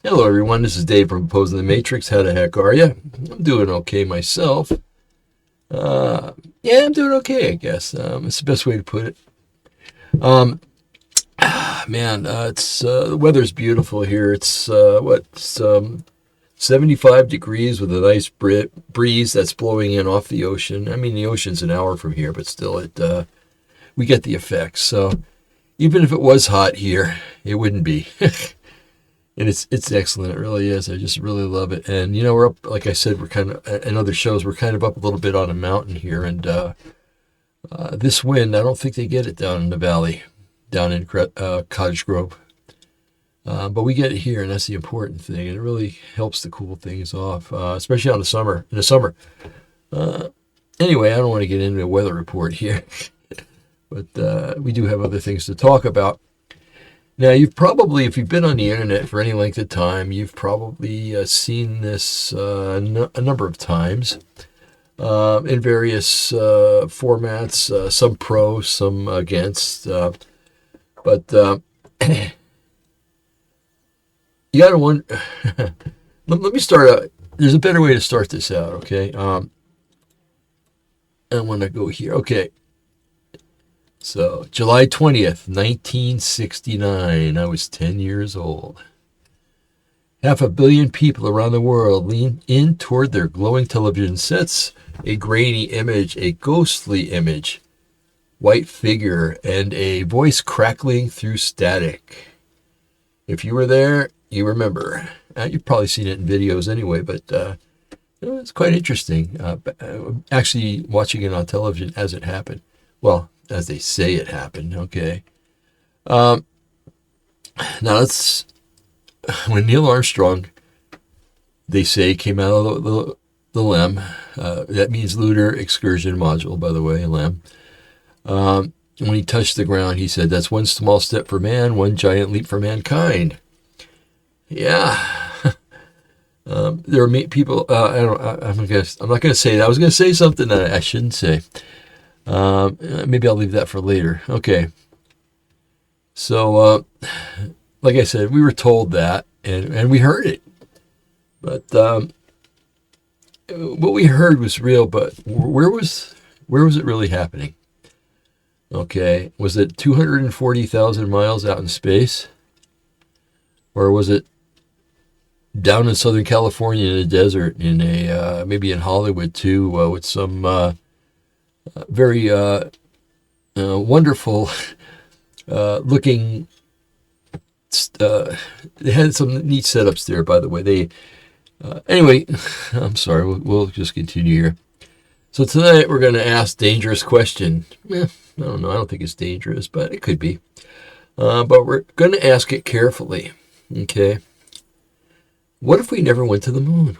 Hello, everyone. This is Dave from Opposing the Matrix. How the heck are you? I'm doing okay myself. Uh, yeah, I'm doing okay, I guess. It's the best way to put it. Um, man, it's the weather's beautiful here. It's 75 degrees with a nice breeze that's blowing in off the ocean. I mean, the ocean's an hour from here, but still, we get the effects. So even if it was hot here, it wouldn't be. And it's excellent. It really is. I just really love it. And we're up, like I said, we're kind of in other shows. We're kind of up a little bit on a mountain here, and this wind, I don't think they get it down in the valley, down in Cottage Grove. But we get it here, and that's the important thing. And it really helps to cool things off, especially in the summer. Uh, anyway, I don't want to get into a weather report here, but we do have other things to talk about. Now, if you've been on the internet for any length of time, you've probably seen this a number of times in various formats, some pro, some against. But you got to wonder. let me start out. There's a better way to start this out, okay? I want to go here. Okay. So, July 20th, 1969, I was 10 years old. 500 million people around the world lean in toward their glowing television sets, a grainy image, a ghostly image, white figure, and a voice crackling through static. If you were there, you remember. You've probably seen it in videos anyway, but it's quite interesting. Actually, watching it on television as it happened. Well, as they say it happened, okay. Now when Neil Armstrong, they say, came out of the LEM, that means Lunar Excursion Module, by the way, LEM. When he touched the ground, he said, "That's one small step for man, one giant leap for mankind." Yeah. There are people, I'm not going to say that. I was going to say something that I shouldn't say. Maybe I'll leave that for later. Okay. So, like I said, we were told that, and we heard it. But what we heard was real, but where was it really happening? Okay. Was it 240,000 miles out in space? Or was it down in Southern California in a desert, maybe in Hollywood too, with some very wonderful looking. They had some neat setups there, by the way. Anyway, I'm sorry. We'll just continue here. So tonight we're going to ask dangerous question. I don't know. I don't think it's dangerous, but it could be. But we're going to ask it carefully. Okay. What if we never went to the moon?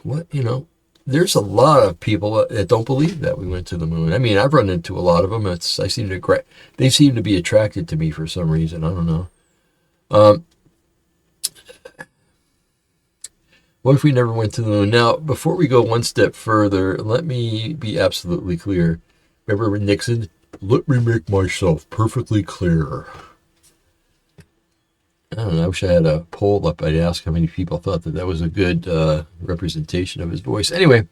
There's a lot of people that don't believe that we went to the moon. I mean, I've run into a lot of them. They seem to be attracted to me for some reason. I don't know. What if we never went to the moon? Now, before we go one step further, let me be absolutely clear. Remember when Nixon? Let me make myself perfectly clear. I don't know. I wish I had a poll up. I'd ask how many people thought that was a good representation of his voice. Anyway,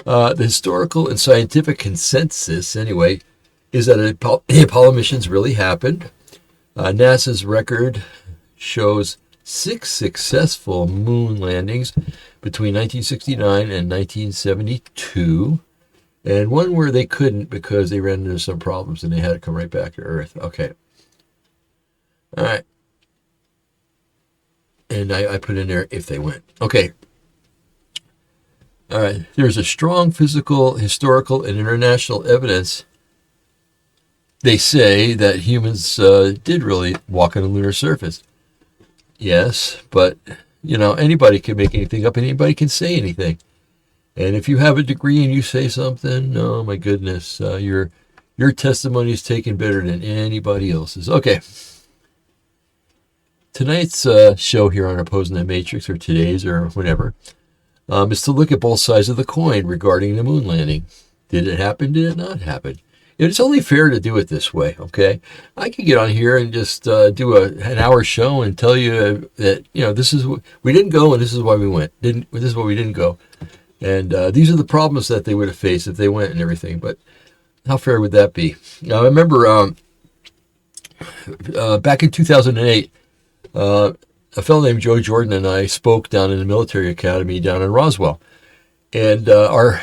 the historical and scientific consensus, anyway, is that the Apollo missions really happened. NASA's record shows 6 successful moon landings between 1969 and 1972, and one where they couldn't because they ran into some problems and they had to come right back to Earth. Okay. All right. And I put in there if they went. Okay. All right. There's a strong physical, historical, and international evidence. They say that humans did really walk on the lunar surface. Yes, but, anybody can make anything up and anybody can say anything. And if you have a degree and you say something, oh my goodness, your testimony is taken better than anybody else's. Okay. Tonight's show here on Opposing the Matrix, or today's, or whenever, is to look at both sides of the coin regarding the moon landing. Did it happen? Did it not happen? It's only fair to do it this way, okay? I could get on here and just do an hour show and tell you that, this is we didn't go and this is why we went. This is why we didn't go. And these are the problems that they would have faced if they went and everything. But how fair would that be? Now, I remember back in 2008, a fellow named Joe Jordan and I spoke down in the military academy down in Roswell. And our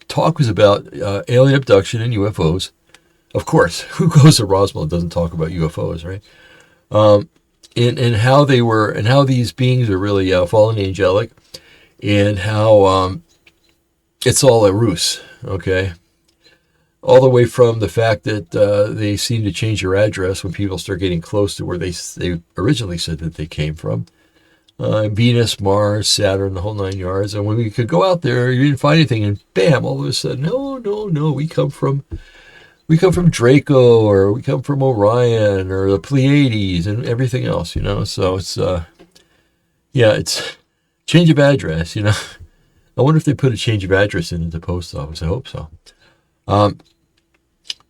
talk was about alien abduction and UFOs. Of course, who goes to Roswell and doesn't talk about UFOs, right? And how they were, and how these beings are really fallen angelic, and how it's all a ruse, okay? All the way from the fact that they seem to change your address when people start getting close to where they originally said that they came from. Venus, Mars, Saturn, the whole 9 yards. And when we could go out there, you didn't find anything, and bam, all of a sudden, no, we come from Draco, or we come from Orion, or the Pleiades, and everything else, So it's it's change of address, I wonder if they put a change of address in the post office. I hope so.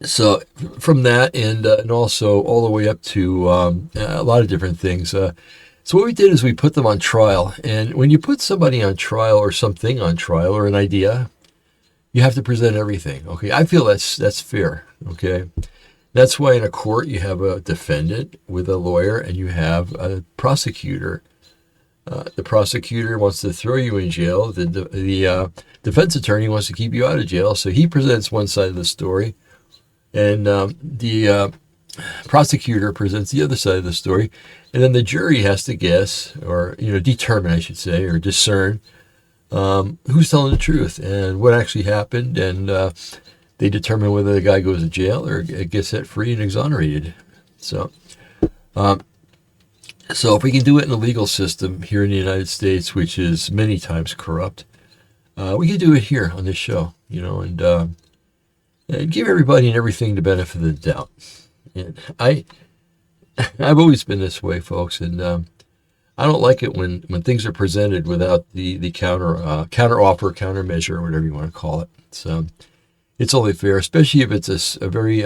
So from that, and also all the way up to a lot of different things. So what we did is we put them on trial. And when you put somebody on trial, or something on trial, or an idea, you have to present everything. Okay, I feel that's fair. Okay, that's why in a court you have a defendant with a lawyer, and you have a prosecutor. The prosecutor wants to throw you in jail. The defense attorney wants to keep you out of jail. So he presents one side of the story, and the prosecutor presents the other side of the story, and then the jury has to guess, or determine, I should say, or discern who's telling the truth and what actually happened, and they determine whether the guy goes to jail or gets set free and exonerated. So if we can do it in the legal system here in the United States, which is many times corrupt, we can do it here on this show, and give everybody and everything the benefit of the doubt. And I've always been this way, folks, and I don't like it when things are presented without the counter offer, countermeasure, or whatever you want to call it. So it's only fair, especially if it's a very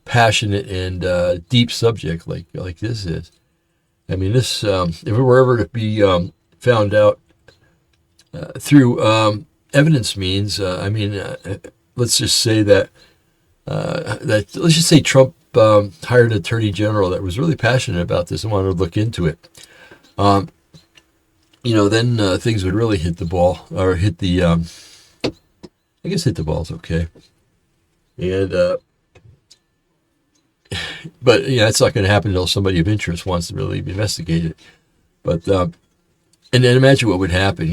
passionate and deep subject like this is. I mean, this if it were ever to be found out through evidence means, let's just say that let's just say Trump hired an attorney general that was really passionate about this and wanted to look into it. Then things would really hit the ball, or hit the, I guess hit the ball's okay. And, but it's not going to happen until somebody of interest wants to really investigate it. But, and then imagine what would happen,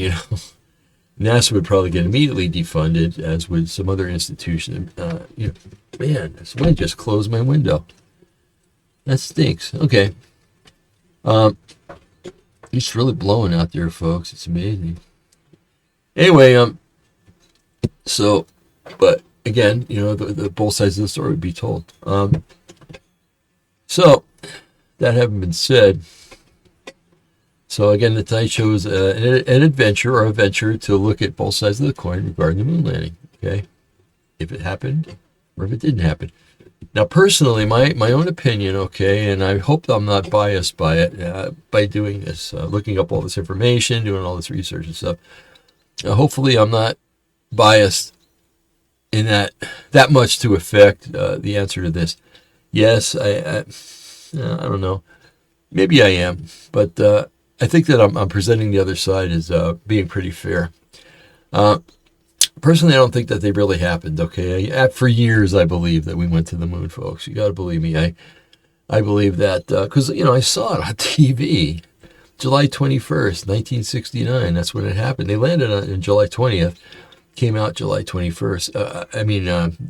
NASA would probably get immediately defunded, as would some other institution. Man, this wind just closed my window. That stinks. Okay. It's really blowing out there, folks. It's amazing. Anyway, but again, the both sides of the story would be told. So, that having been said, so again, the Tonight Show is an adventure, or a venture to look at both sides of the coin regarding the moon landing. Okay, if it happened or if it didn't happen. Now, personally, my own opinion, okay, and I hope I'm not biased by it by doing this, looking up all this information, doing all this research and stuff. Hopefully, I'm not biased in that much to affect the answer to this. Yes, I don't know. Maybe I am, but I think that I'm presenting the other side as being pretty fair. Personally, I don't think that they really happened, okay? For years, I believe that we went to the moon, folks. You got to believe me. I believe that because, I saw it on TV. July 21st, 1969. That's when it happened. They landed on July 20th, came out July 21st.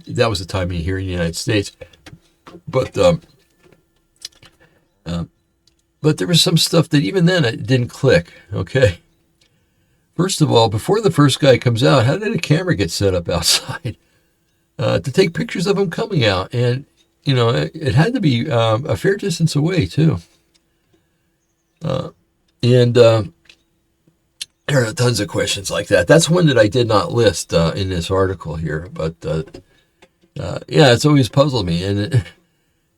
That was the timing here in the United States. But there was some stuff that even then it didn't click, okay? First of all, before the first guy comes out, how did a camera get set up outside to take pictures of him coming out? And, it had to be a fair distance away, too. And there are tons of questions like that. That's one that I did not list in this article here, but Yeah, it's always puzzled me. And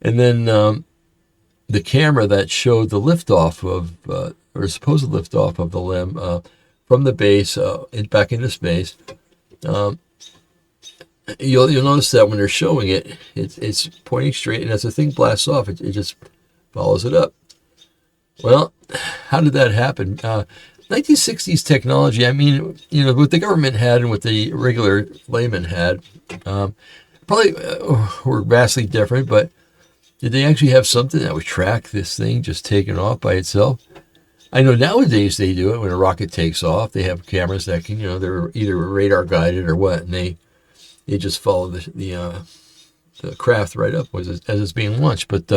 then the camera that showed the liftoff of, or supposed liftoff of the LEM from the base back into space. Um, you'll notice that when they're showing it, it's pointing straight, and as the thing blasts off, it just follows it up. Well, how did that happen? 1960s technology, I mean, what the government had and what the regular layman had, probably were vastly different, but did they actually have something that would track this thing just taking off by itself? I know nowadays they do it when a rocket takes off. They have cameras that can, they're either radar guided or what, and they just follow the craft right up as it's being launched. But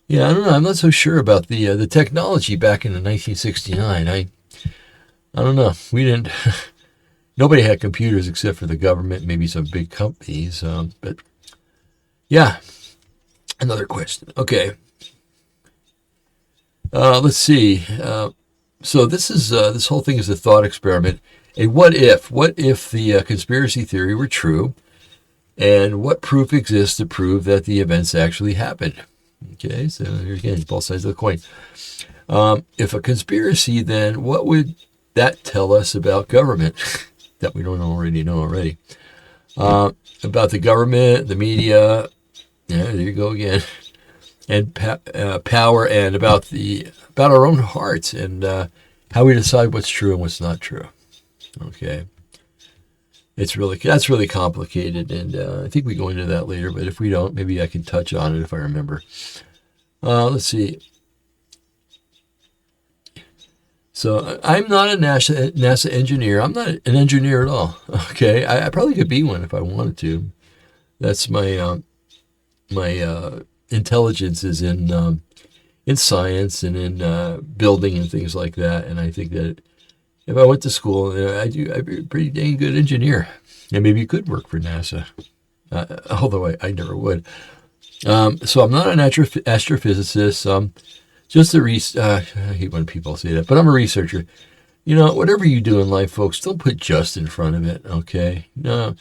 yeah, I don't know. I'm not so sure about the technology back in 1969. I don't know. We didn't. Nobody had computers except for the government, maybe some big companies. But yeah, another question. Okay. Let's see. So this whole thing is a thought experiment. A what if? What if the conspiracy theory were true? And what proof exists to prove that the events actually happened? Okay, so here again, both sides of the coin. If a conspiracy, then what would that tell us about government that we don't already know already? About the government, the media, yeah, there you go again, and power, and about our own hearts and how we decide what's true and what's not true. Okay. That's really complicated, and I think we go into that later. But if we don't, maybe I can touch on it if I remember. Let's see. So I'm not a NASA engineer. I'm not an engineer at all. Okay, I probably could be one if I wanted to. That's my intelligence is in science and in building and things like that. And I think that if I went to school, I'd be a pretty dang good engineer. And maybe you could work for NASA, although I never would. So I'm not an astrophysicist. Just I hate when people say that, but I'm a researcher. Whatever you do in life, folks, don't put just in front of it, okay? No.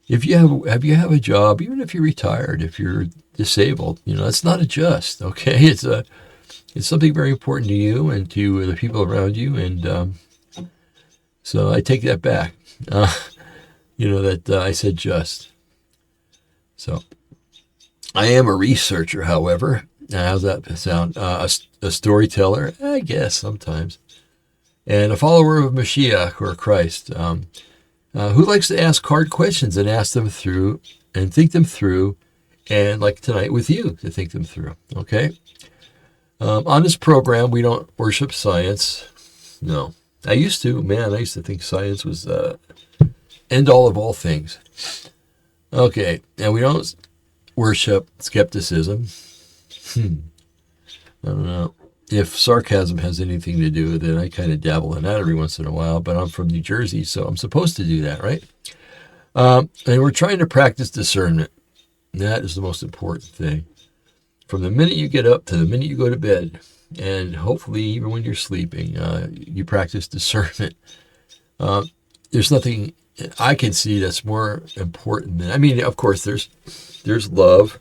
If you have a job, even if you're retired, if you're disabled, it's not a just, okay? It's something very important to you and to the people around you, and so I take that back. That I said just. So I am a researcher, however. How's that sound? A storyteller, I guess sometimes, and a follower of Mashiach or Christ, who likes to ask hard questions and ask them through and think them through, and like tonight with you to think them through. Okay. On this program, we don't worship science. No. I used to think science was end all of all things. Okay, and we don't worship skepticism. I don't know. If sarcasm has anything to do with it, I kind of dabble in that every once in a while, but I'm from New Jersey, so I'm supposed to do that, right? And we're trying to practice discernment. That is the most important thing. From the minute you get up to the minute you go to bed, and hopefully even when you're sleeping, you practice discernment. There's nothing I can see that's more important than, of course, there's love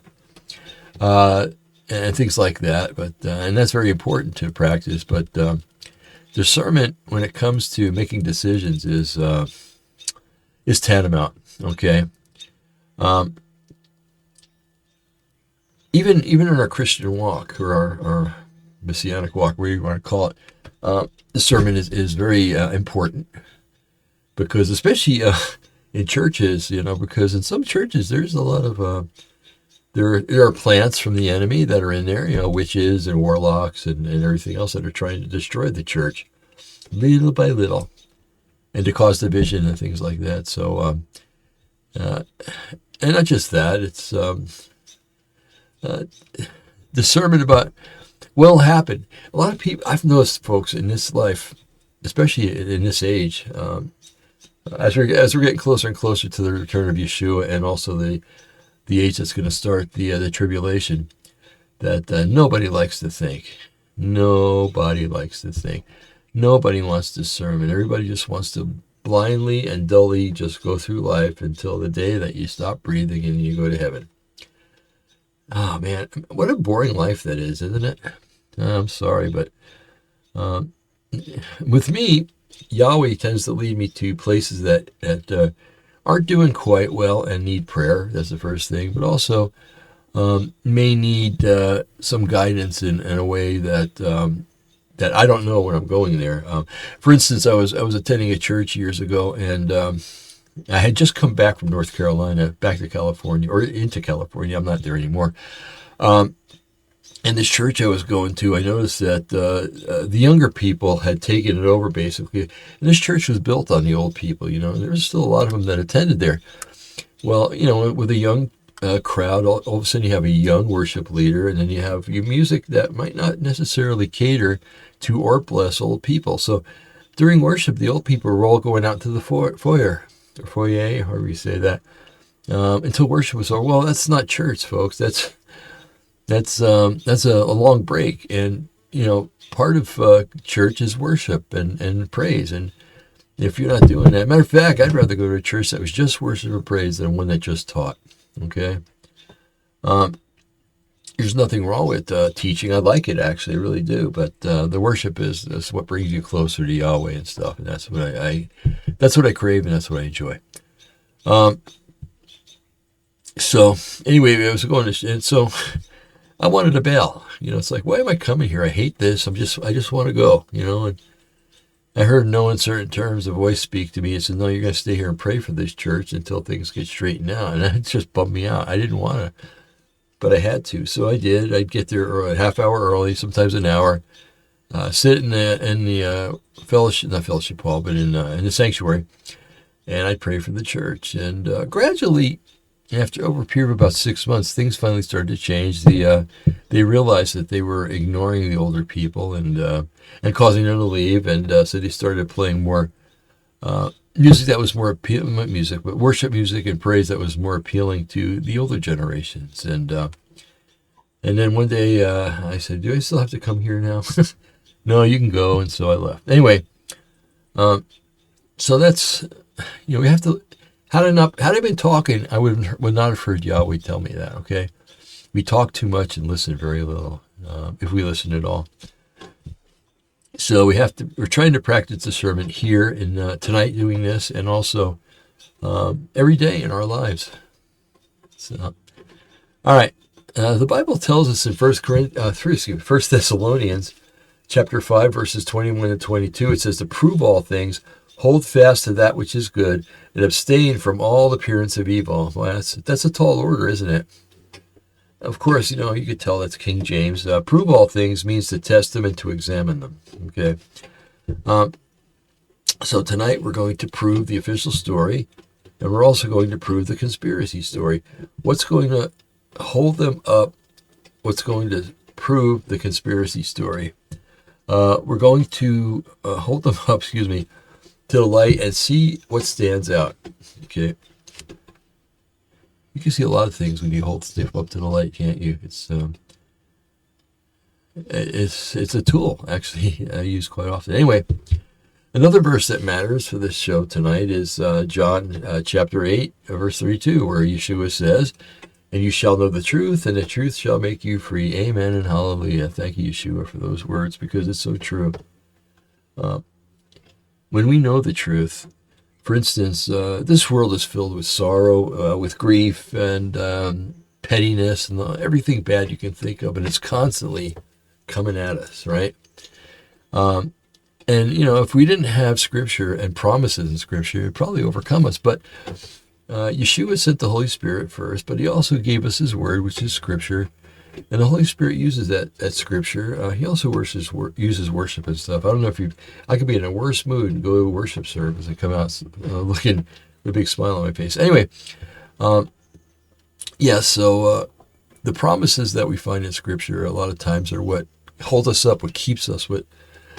and things like that, but and that's very important to practice. But discernment, when it comes to making decisions, is tantamount. Okay. Even in our Christian walk or our Messianic walk, whatever you want to call it, discernment is very important, because especially in churches, because in some churches there's a lot of there are plants from the enemy that are in there, witches and warlocks and everything else that are trying to destroy the church little by little and to cause division and things like that. So and not just that, it's discernment about what will happen. A lot of people, I've noticed, folks, in this life, especially in this age, as we're getting closer and closer to the return of Yeshua, and also the age that's going to start the tribulation, that nobody likes to think. Nobody likes to think. Nobody wants discernment. Everybody just wants to blindly and dully just go through life until the day that you stop breathing and you go to heaven. Oh, man, what a boring life that is, isn't it? I'm sorry, but with me, Yahweh tends to lead me to places that aren't doing quite well and need prayer. That's the first thing, but also may need some guidance in a way that that I don't know when I'm going there. For instance, I was attending a church years ago, and I had just come back from North Carolina, back to California, or into California. I'm not there anymore. And this church I was going to, I noticed that the younger people had taken it over, basically. And this church was built on the old people, you know. And there was still a lot of them that attended there. Well, you know, with a young crowd, all of a sudden you have a young worship leader, and then you have your music that might not necessarily cater to or bless old people. So during worship, the old people were all going out to the foyer, or foyer, however you say that, until worship was over. Well, that's not church, folks. That's a long break, and you know, part of church is worship and praise. And if you're not doing that, matter of fact, I'd rather go to a church that was just worship and praise than one that just taught. Okay, there's nothing wrong with teaching. I like it, actually, I really do. But the worship is what brings you closer to Yahweh and stuff, and that's what that's what I crave, and that's what I enjoy. So anyway, I was going to, and so I wanted to bail. You know, it's like, why am I coming here? I hate this. I just want to go, you know. And I heard no uncertain terms a voice speak to me and said, no, you're going to stay here and pray for this church until things get straightened out. And it just bummed me out. I didn't want to, but I had to. So I did. I'd get there a half hour early, sometimes an hour, sit in the fellowship, not fellowship hall, but in the sanctuary, and I'd pray for the church. And gradually, after over a period of about 6 months, things finally started to change. They realized that they were ignoring the older people and causing them to leave, and so they started playing more music that was more appealing, not music, but worship music and praise that was more appealing to the older generations. And then one day I said, "Do I still have to come here now?" No, you can go. And so I left. Anyway, so that's, you know, we have to. Had I been talking, I would not have heard Yahweh tell me that, okay? We talk too much and listen very little, if we listen at all. So we're trying to practice discernment here in tonight doing this, and also every day in our lives. So, all right. The Bible tells us in 1 Thessalonians chapter 5, verses 21 and 22, it says, to prove all things, hold fast to that which is good, and abstain from all appearance of evil. Well, that's a tall order, isn't it? Of course, you know, you could tell that's King James. Prove all things means to test them and to examine them. Okay. So tonight we're going to prove the official story, and we're also going to prove the conspiracy story. What's going to hold them up? What's going to prove the conspiracy story? We're going to hold them up, to the light and see what stands out. Okay. You can see a lot of things when you hold stuff up to the light, can't you? It's a tool, actually, I use quite often. Anyway, another verse that matters for this show tonight is John chapter 8, verse 32, where Yeshua says, and you shall know the truth, and the truth shall make you free. Amen and hallelujah. Thank you, Yeshua, for those words, because it's so true. When we know the truth, for instance, this world is filled with sorrow, with grief, and pettiness, and everything bad you can think of, and it's constantly coming at us, right? And, you know, if we didn't have Scripture and promises in Scripture, it would probably overcome us. But Yeshua sent the Holy Spirit first, but he also gave us his word, which is Scripture. And the Holy Spirit uses that Scripture. He also uses worship and stuff. I don't know if I could be in a worse mood and go to a worship service and come out looking with a big smile on my face. Anyway, so the promises that we find in Scripture a lot of times are what hold us up, what keeps us, what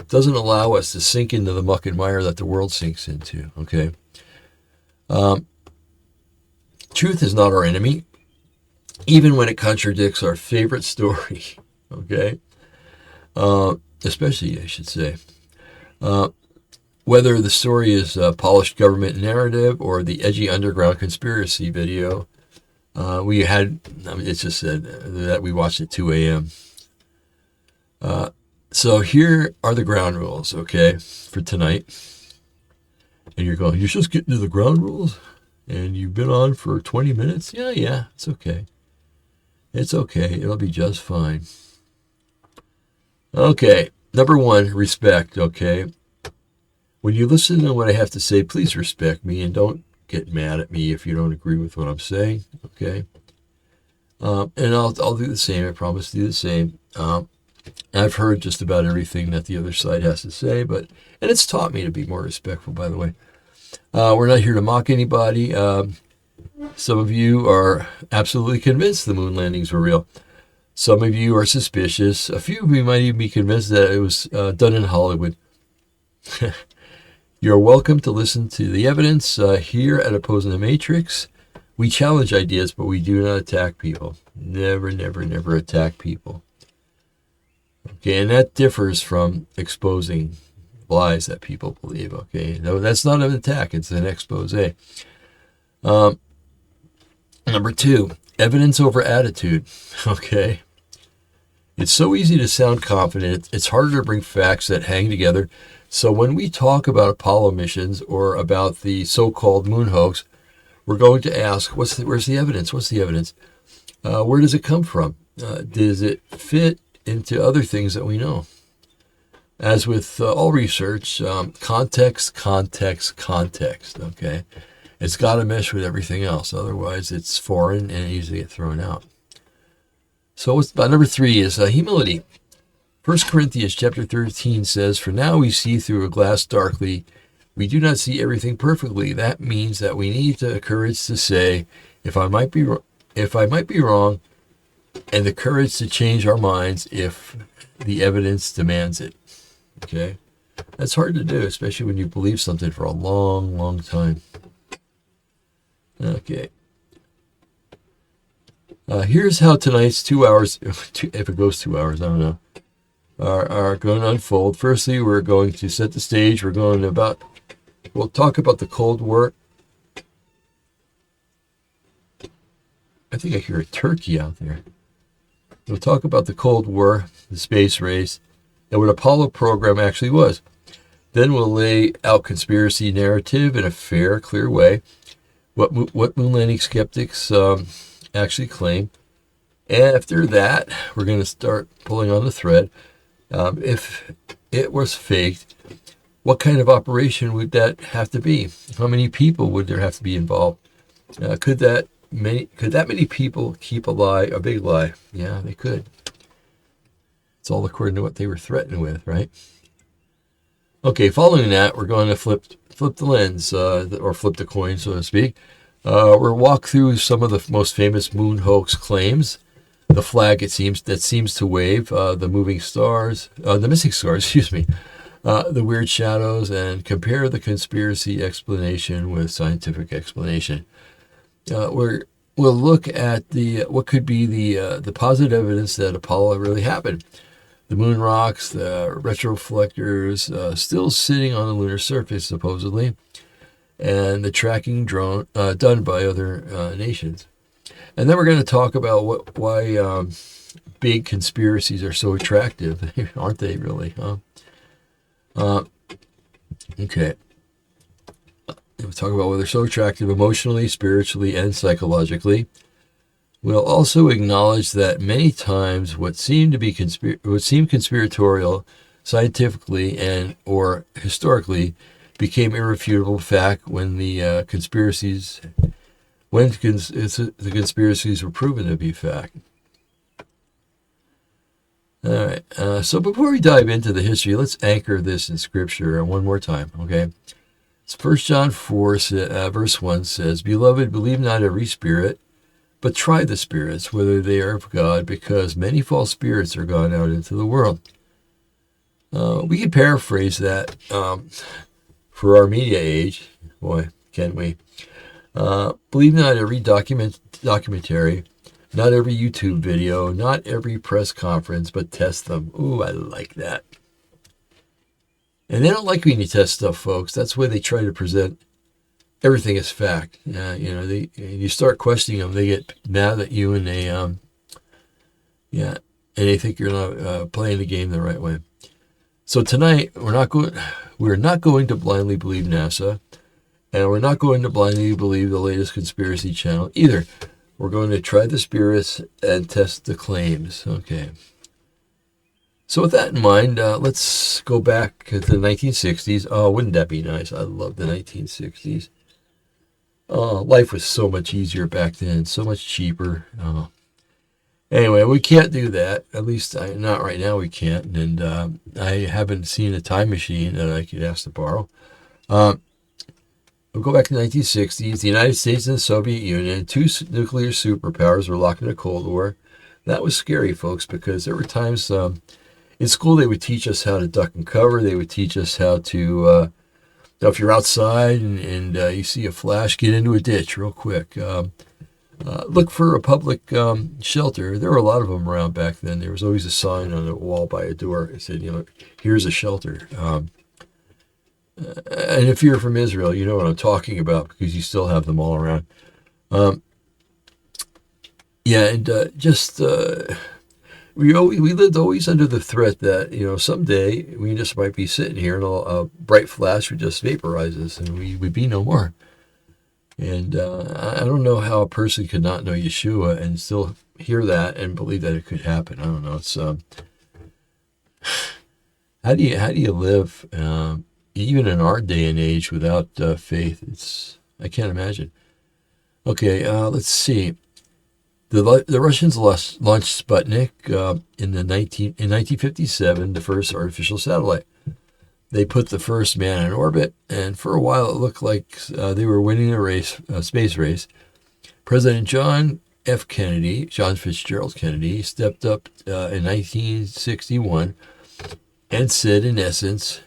doesn't allow us to sink into the muck and mire that the world sinks into, okay? Truth is not our enemy, even when it contradicts our favorite story, okay? Especially, I should say. When whether the story is a polished government narrative or the edgy underground conspiracy video. We had, it just said that we watched at 2 a.m. So here are the ground rules, okay, for tonight. And you're going, you're just getting to the ground rules? And you've been on for 20 minutes? Yeah, it's okay. It's okay. It'll be just fine. Okay, number one, respect, okay? When you listen to what I have to say, please respect me and don't get mad at me if you don't agree with what I'm saying, okay? And I'll do the same. I promise to do the same. I've heard just about everything that the other side has to say, and it's taught me to be more respectful, by the way. We're not here to mock anybody. Some of you are absolutely convinced the moon landings were real. Some of you are suspicious. A few of you might even be convinced that it was done in Hollywood. You're welcome to listen to the evidence here at Opposing the Matrix. We challenge ideas, but we do not attack people. Never, never, never attack people. Okay, and that differs from exposing lies that people believe, okay? No, that's not an attack, it's an expose. Number two, evidence over attitude, okay? It's so easy to sound confident, it's harder to bring facts that hang together. So when we talk about Apollo missions or about the so-called moon hoax, we're going to ask, where's the evidence? What's the evidence? Where does it come from? Does it fit into other things that we know? As with all research, context, okay? It's got to mesh with everything else. Otherwise, it's foreign and easily get thrown out. So number three is humility. 1 Corinthians chapter 13 says, "For now we see through a glass darkly. We do not see everything perfectly." That means that we need the courage to say, if I might be wrong, and the courage to change our minds if the evidence demands it. Okay? That's hard to do, especially when you believe something for a long, long time. Okay. Here's how tonight's 2 hours, if it goes 2 hours, I don't know, are going to unfold. Firstly, we're going to set the stage. We'll talk about the Cold War. I think I hear a turkey out there. We'll talk about the Cold War, the space race, and what Apollo program actually was. Then we'll lay out conspiracy narrative in a fair, clear way, what moon landing skeptics actually claim. After that, we're going to start pulling on the thread. If it was faked, what kind of operation would that have to be? How many people would there have to be involved? Could that many people keep a lie, a big lie? Yeah, they could. It's all according to what they were threatened with, right? Okay, following that, we're going to flip the lens, or flip the coin, so to speak. We'll walk through some of the most famous moon hoax claims. The flag that seems to wave, the moving stars, the missing stars, excuse me, the weird shadows, and compare the conspiracy explanation with scientific explanation. We'll look at what could be the positive evidence that Apollo really happened. The moon rocks, the retroflectors still sitting on the lunar surface, supposedly, and the tracking drone done by other nations. And then we're going to talk about why big conspiracies are so attractive. Aren't they really, huh? Okay. We'll talk about why they're so attractive emotionally, spiritually, and psychologically. We'll also acknowledge that many times what seem conspiratorial scientifically and or historically became irrefutable fact when the conspiracies were proven to be fact. All right. So before we dive into the history, let's anchor this in Scripture one more time, okay? It's 1 John 4, verse 1 says, "Beloved, believe not every spirit, but try the spirits, whether they are of God, because many false spirits are gone out into the world." We can paraphrase that for our media age. Boy, can we. Believe not every documentary, not every YouTube video, not every press conference, but test them. Ooh, I like that. And they don't like when you test stuff, folks. That's why they try to present everything as fact. You start questioning them, they get mad at you, and they think you're not playing the game the right way. So tonight, we're not going to blindly believe NASA, and we're not going to blindly believe the latest conspiracy channel either. We're going to try the spirits and test the claims. Okay. So with that in mind, let's go back to the 1960s. Oh, wouldn't that be nice? I love the 1960s. Oh, life was so much easier back then, so much cheaper. Oh. Anyway, we can't do that. At least not right now. We can't. And I haven't seen a time machine that I could ask to borrow. We'll go back to the 1960s. The United States and the Soviet Union, two nuclear superpowers, were locked in a Cold War. That was scary, folks, because there were times in school they would teach us how to duck and cover. They would teach us how to, if you're outside and you see a flash, get into a ditch real quick. Look for a public shelter. There were a lot of them around back then. There was always a sign on the wall by a door that said, here's a shelter. And if you're from Israel, you know what I'm talking about because you still have them all around. We lived always under the threat that, someday we just might be sitting here and a bright flash would just vaporize us and we would be no more. And I don't know how a person could not know Yeshua and still hear that and believe that it could happen. I don't know. It's how do you live even in our day and age without faith? I can't imagine. Okay, let's see. The Russians launched Sputnik in 1957, the first artificial satellite. They put the first man in orbit, and for a while it looked like they were winning a space race. President John Fitzgerald Kennedy, stepped up in 1961 and said, in essence,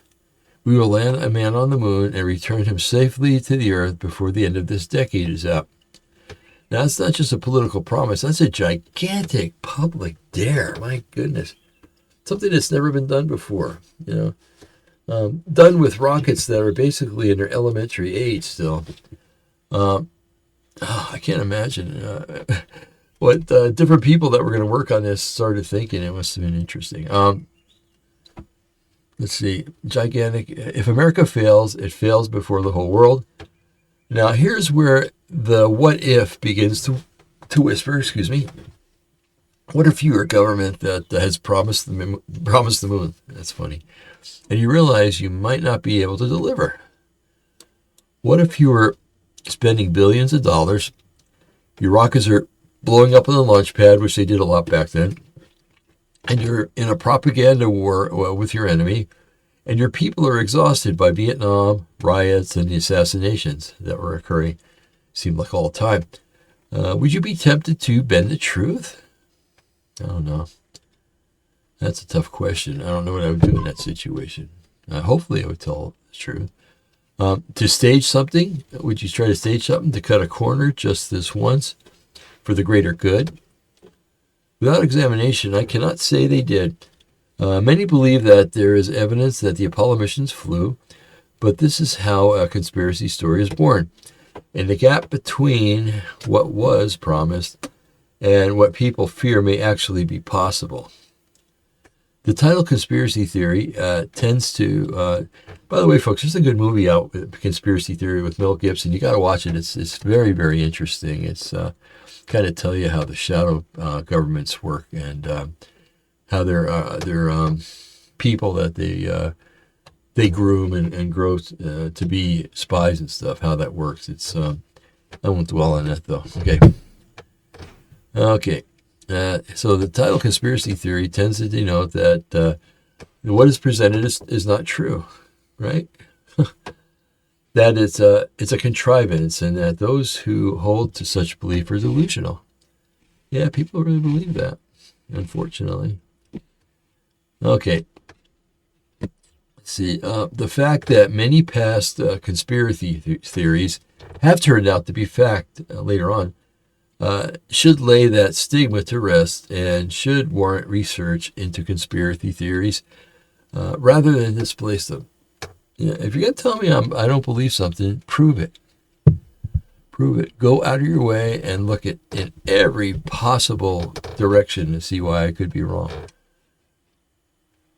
we will land a man on the moon and return him safely to the Earth before the end of this decade is up. Now, it's not just a political promise. That's a gigantic public dare. My goodness. Something that's never been done before, done with rockets that are basically in their elementary age still. I can't imagine what different people that were going to work on this started thinking. It must have been interesting. Let's see. Gigantic. If America fails, it fails before the whole world. Now, here's where the what if begins to whisper. Excuse me. What if you were a government that has promised the moon? That's funny. And you realize you might not be able to deliver. What if you were spending billions of dollars, your rockets are blowing up on the launch pad, which they did a lot back then, and you're in a propaganda war with your enemy, and your people are exhausted by Vietnam, riots, and the assassinations that were occurring, seemed like all the time. Would you be tempted to bend the truth? I don't know. That's a tough question. I don't know what I would do in that situation. Hopefully I would tell the truth. To stage something, would you try to stage something to cut a corner just this once for the greater good? Without examination, I cannot say they did. Many believe that there is evidence that the Apollo missions flew, but this is how a conspiracy story is born. In the gap between what was promised and what people fear may actually be possible. The title Conspiracy Theory tends to... by the way, folks, there's a good movie out, Conspiracy Theory, with Mel Gibson. You got to watch it. It's very, very interesting. It's kind of tell you how the shadow governments work and how they're people that they groom and grow to be spies and stuff, how that works. It's I won't dwell on that, though. Okay. So the title Conspiracy Theory tends to denote that what is presented is not true, right? That it's a contrivance and that those who hold to such belief are delusional. Yeah, people really believe that, unfortunately. Okay. Let's see. The fact that many past conspiracy theories have turned out to be fact later on should lay that stigma to rest and should warrant research into conspiracy theories rather than displace them. Yeah, if you're gonna tell me I don't believe something, prove it. Prove it. Go out of your way and look at in every possible direction to see why I could be wrong.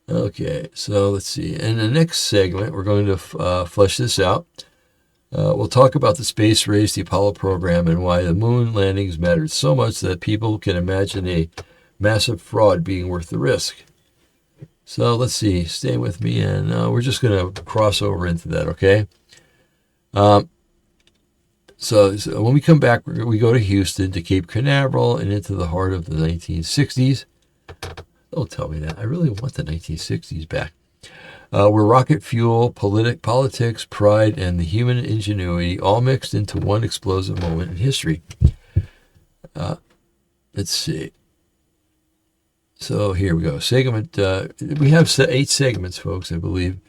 Okay, so let's see. In the next segment, we're going to flesh this out. We'll talk about the space race, the Apollo program, and why the moon landings mattered so much that people can imagine a massive fraud being worth the risk. So let's see. Stay with me, and we're just going to cross over into that, okay? So when we come back, we go to Houston, to Cape Canaveral, and into the heart of the 1960s. Don't tell me that. I really want the 1960s back. Where rocket fuel, politics, pride, and the human ingenuity all mixed into one explosive moment in history. Let's see. So here we go. Segment. We have 8 segments, folks, I believe.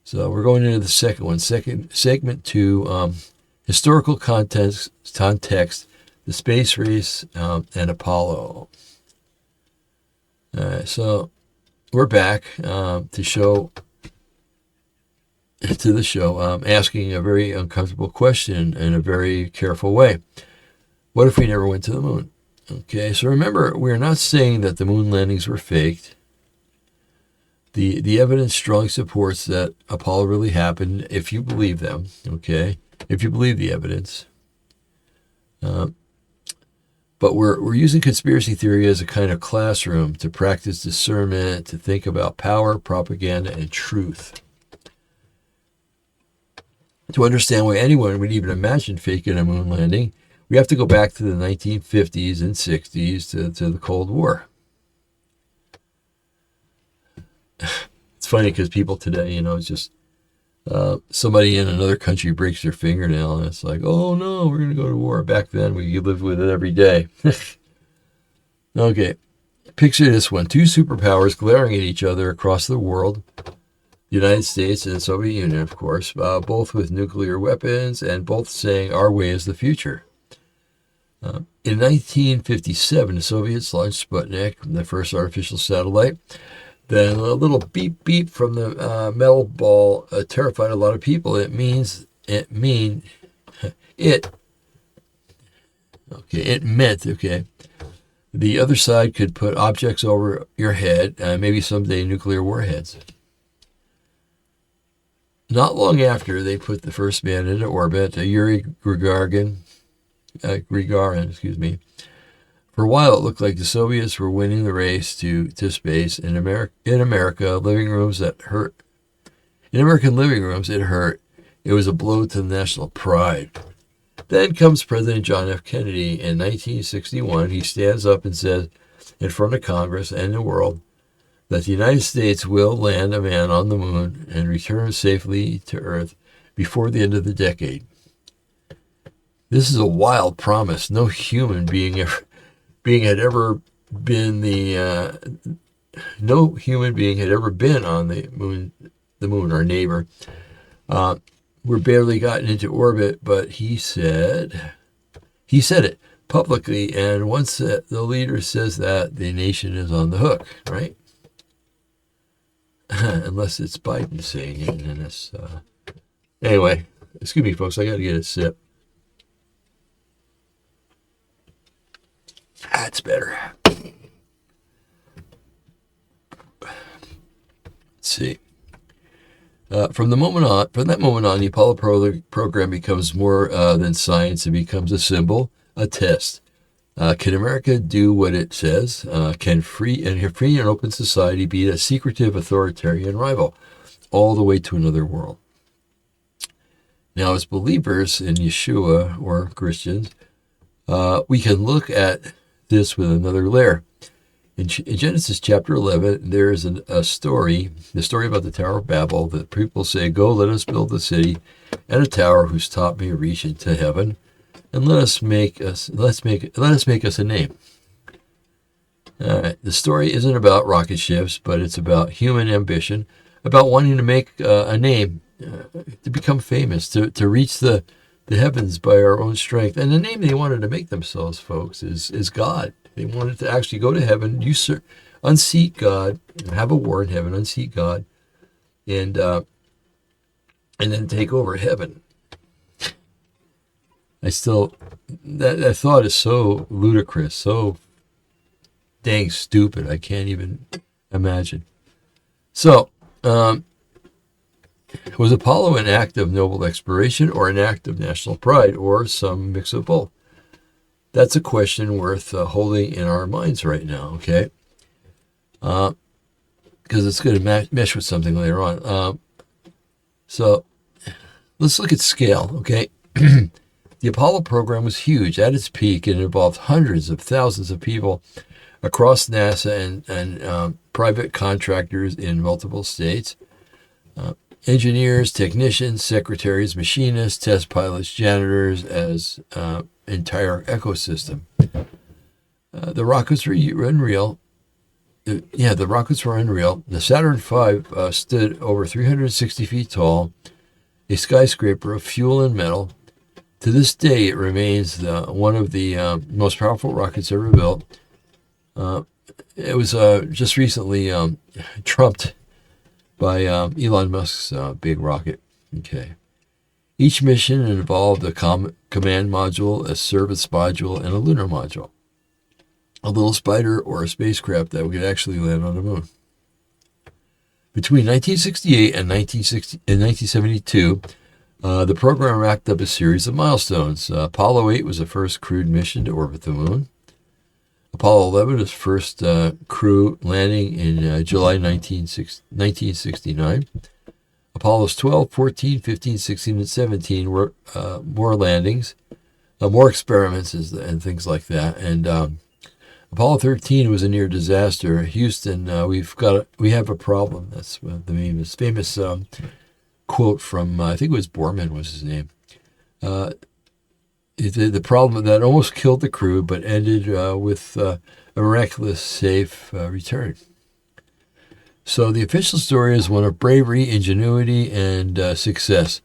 So we're going into the second one. Segment 2, historical context, the space race, and Apollo. So we're back to the show, asking a very uncomfortable question in a very careful way. What if we never went to the moon? Okay, so remember, we're not saying that the moon landings were faked. The evidence strongly supports that Apollo really happened, if you believe them, okay? If you believe the evidence. But we're using conspiracy theory as a kind of classroom to practice discernment, to think about power, propaganda, and truth. To understand why anyone would even imagine faking a moon landing, we have to go back to the 1950s and 60s, to the Cold War. It's funny because people today, it's just somebody in another country breaks their fingernail and it's like, oh no, we're going to go to war. Back then, we lived with it every day. Okay, picture this one. 2 superpowers glaring at each other across the world. The United States and the Soviet Union, of course, both with nuclear weapons and both saying our way is the future. In 1957, the Soviets launched Sputnik, the first artificial satellite. Then a little beep beep from the metal ball terrified a lot of people. It meant, the other side could put objects over your head, maybe someday nuclear warheads. Not long after, they put the first man into orbit, Yuri Gagarin. For a while, it looked like the Soviets were winning the race to space. In American living rooms, it hurt. It was a blow to the national pride. Then comes President John F. Kennedy in 1961. He stands up and says in front of Congress and the world that the United States will land a man on the moon and return safely to Earth before the end of the decade. This is a wild promise. No human being had ever been on the moon, our neighbor. We're barely gotten into orbit, but he said it publicly, and once the leader says that, the nation is on the hook, right? Unless it's Biden saying it, and it's anyway. Excuse me, folks. I got to get a sip. That's better. Let's see. From that moment on, the Apollo program becomes more than science. It becomes a symbol, a test. Can America do what it says? Can free and open society beat a secretive authoritarian rival all the way to another world? Now, as believers in Yeshua or Christians, we can look at this with another layer. In Genesis chapter 11, there is a story, the story about the Tower of Babel, that people say, "Go, let us build a city and a tower whose top may reach into heaven, and let us make us a name." The story isn't about rocket ships, but it's about human ambition, about wanting to make a name, to become famous, to reach the heavens by our own strength. And the name they wanted to make themselves, folks, is God. They wanted to actually go to heaven, unseat God, have a war in heaven, unseat God, and and then take over heaven. That thought is so ludicrous, so dang stupid. I can't even imagine. So, was Apollo an act of noble exploration or an act of national pride or some mix of both? That's a question worth holding in our minds right now, okay? Because it's going to mesh with something later on. So let's look at scale, okay? The Apollo program was huge. At its peak, it involved hundreds of thousands of people across NASA and private contractors in multiple states. Engineers, technicians, secretaries, machinists, test pilots, janitors, as entire ecosystem. The rockets were unreal. The rockets were unreal. The Saturn V stood over 360 feet tall, a skyscraper of fuel and metal. To this day, it remains one of the most powerful rockets ever built. It was just recently trumped by Elon Musk's big rocket. Okay. Each mission involved a command module, a service module, and a lunar module. A little spider or a spacecraft that could actually land on the moon. Between 1968 and 1972, the program racked up a series of milestones. Apollo 8 was the first crewed mission to orbit the moon. Apollo 11 was first crew landing in July 1969. Apollos 12, 14, 15, 16, and 17 were more landings, more experiments and things like that. And Apollo 13 was a near disaster. Houston, we have a problem. That's the famous quote from, I think it was Borman was his name. The problem that almost killed the crew, but ended with a miraculous safe return. So the official story is one of bravery, ingenuity, and success.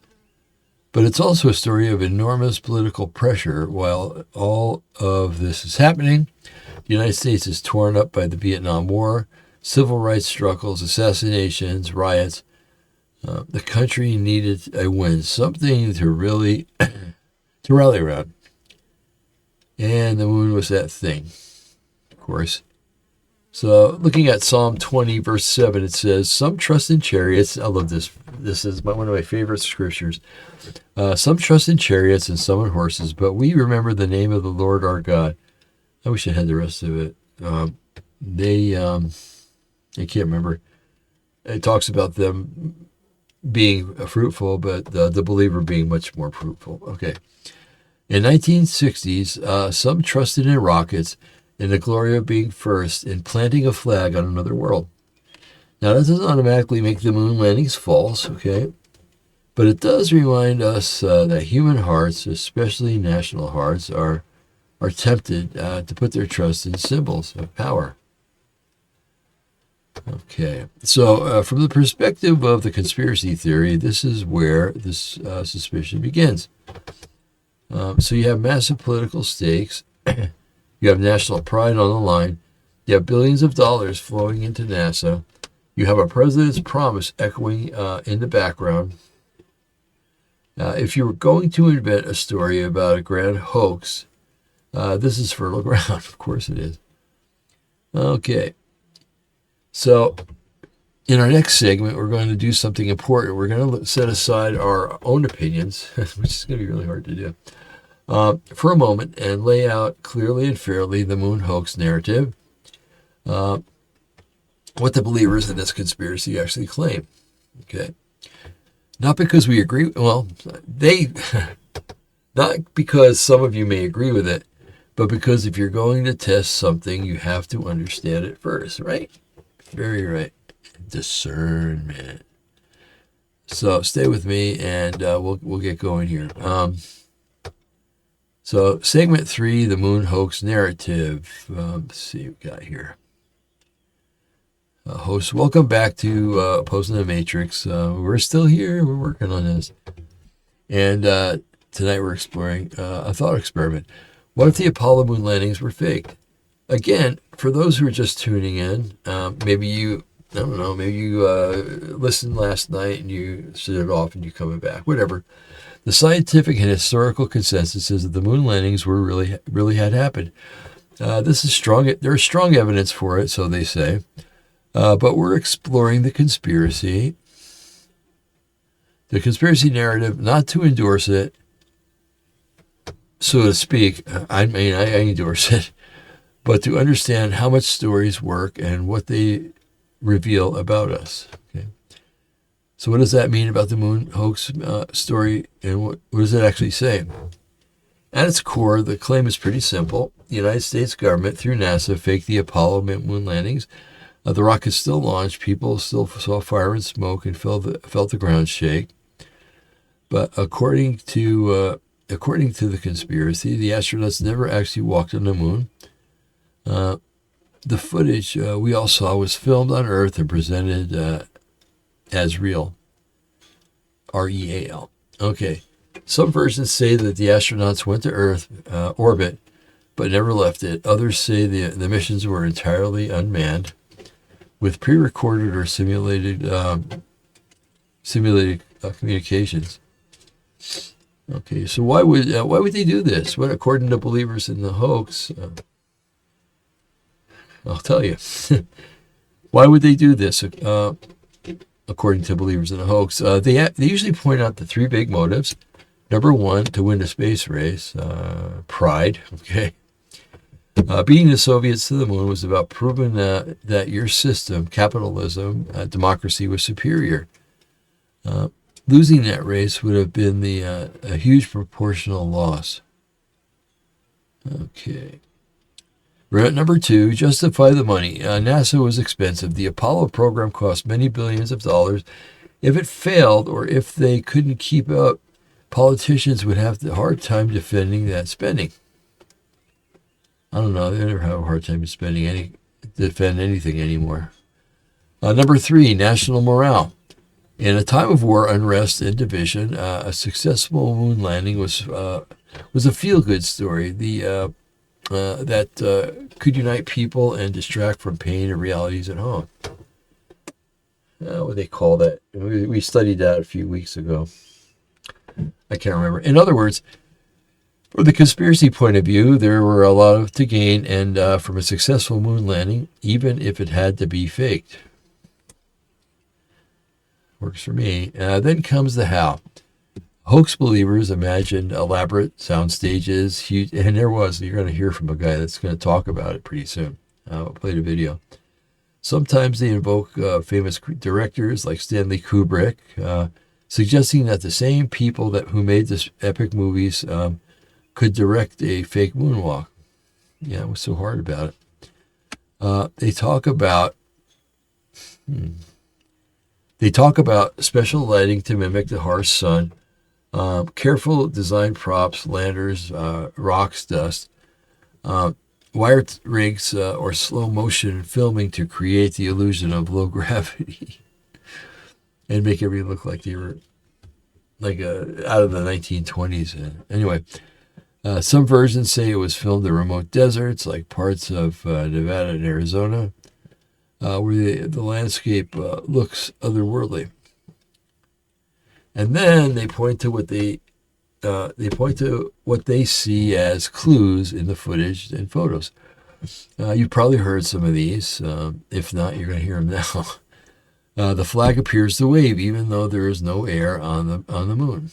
But it's also a story of enormous political pressure. While all of this is happening, the United States is torn up by the Vietnam War, civil rights struggles, assassinations, riots. The country needed a win, something to really to rally around. And the moon was that thing, of course. So looking at Psalm 20, verse 7, it says, some trust in chariots. I love this. This is one of my favorite scriptures. Some trust in chariots and some in horses, but we remember the name of the Lord our God. I wish I had the rest of it. I can't remember. It talks about them being fruitful, but the believer being much more fruitful. Okay. In 1960s, some trusted in rockets and the glory of being first in planting a flag on another world. Now, that doesn't automatically make the moon landings false, okay? But it does remind us that human hearts, especially national hearts, are tempted to put their trust in symbols of power. Okay, so from the perspective of the conspiracy theory, this is where this suspicion begins. So you have massive political stakes. You have national pride on the line. You have billions of dollars flowing into NASA. You have a president's promise echoing in the background. If you were going to invent a story about a grand hoax, this is fertile ground. Of course it is. Okay. So in our next segment, we're going to do something important. We're going to set aside our own opinions, which is going to be really hard to do, for a moment and lay out clearly and fairly the moon hoax narrative, what the believers in this conspiracy actually claim. Okay. Not because we agree, not because some of you may agree with it, but because if you're going to test something, you have to understand it first, right? Very right. Discernment. So stay with me and we'll get going here. So segment 3, the moon hoax narrative. Let's see what we got here. Host, welcome back to Opposing the Matrix. We're still here. We're working on this. And tonight we're exploring a thought experiment. What if the Apollo moon landings were faked? Again, for those who are just tuning in, maybe you I don't know, maybe you listened last night and you set it off and you're coming back, whatever. The scientific and historical consensus is that the moon landings were really had happened. This is strong. There's strong evidence for it, so they say. But we're exploring the conspiracy narrative, not to endorse it, so to speak. I mean, I endorse it, but to understand how much stories work and what they reveal about us. Okay. So what does that mean about the moon hoax story, and what does it actually say? At its core, the claim is pretty simple. The United States government, through NASA, faked the Apollo moon landings. The rocket still launched. People still saw fire and smoke and felt the ground shake. But according to the conspiracy, the astronauts never actually walked on the moon. The footage we all saw was filmed on Earth and presented as real. REAL. Okay. Some versions say that the astronauts went to Earth orbit, but never left it. Others say the missions were entirely unmanned, with pre-recorded or simulated communications. Okay, so why would they do this? What, according to believers in the hoax, I'll tell you. Why would they do this? According to believers in the hoax, they usually point out the three big motives. Number one, to win the space race, pride. Okay, beating the Soviets to the moon was about proving that your system, capitalism, democracy, was superior. Losing that race would have been a huge proportional loss. Okay. We're at number two, justify the money. NASA was expensive. The Apollo program cost many billions of dollars. If it failed, or if they couldn't keep up, politicians would have a hard time defending that spending. I don't know. They never have a hard time defend anything anymore. Number three, national morale. In a time of war, unrest, and division, a successful moon landing was a feel-good story. That could unite people and distract from pain and realities at home. What do they call that? We studied that a few weeks ago. I can't remember. In other words, from the conspiracy point of view, there were a lot to gain, and from a successful moon landing, even if it had to be faked. Works for me. Then comes the how. Hoax believers imagined elaborate sound stages, huge, and there was. You're going to hear from a guy that's going to talk about it pretty soon. I'll play the video. Sometimes they invoke famous directors like Stanley Kubrick, suggesting that the same people who made this epic movies could direct a fake moonwalk. Yeah, what's so hard about it? They talk about special lighting to mimic the harsh sun. Careful design props, landers, rocks, dust, wire rigs, or slow motion filming to create the illusion of low gravity and make everything look like they were out of the 1920s. Anyway, some versions say it was filmed in remote deserts like parts of Nevada and Arizona, where the landscape looks otherworldly. And then they point to what they see as clues in the footage and photos. You've probably heard some of these. If not, you're going to hear them now. The flag appears to wave, even though there is no air on the moon.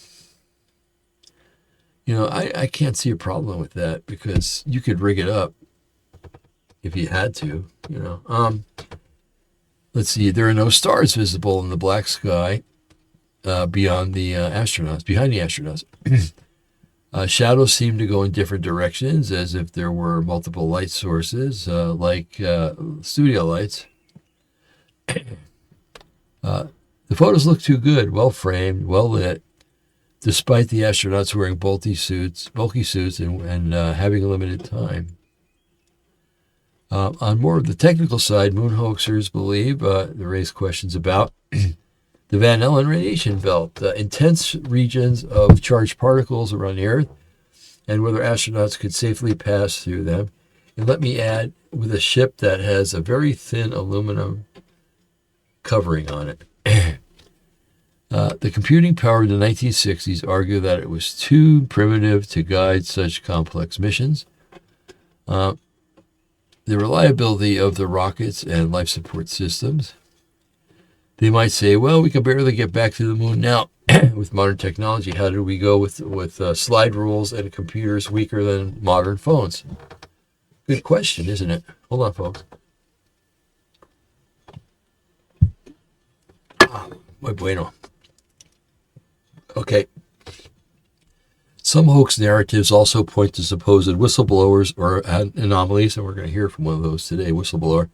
I can't see a problem with that, because you could rig it up if you had to. Let's see. There are no stars visible in the black sky. Behind the astronauts. Shadows seem to go in different directions, as if there were multiple light sources, like studio lights. The photos look too good, well framed, well lit, despite the astronauts wearing bulky suits, and having limited time. On more of the technical side, moon hoaxers believe they raise questions about the Van Allen radiation belt, intense regions of charged particles around the Earth, and whether astronauts could safely pass through them. And let me add, with a ship that has a very thin aluminum covering on it. The computing power of the 1960s argue that it was too primitive to guide such complex missions. The reliability of the rockets and life support systems. They might say, well, we can barely get back to the moon now with modern technology. How did we go with slide rules and computers weaker than modern phones? Good question, isn't it? Hold on, folks. Muy bueno. Okay. Some hoax narratives also point to supposed whistleblowers or anomalies, and we're going to hear from one of those today, whistleblower.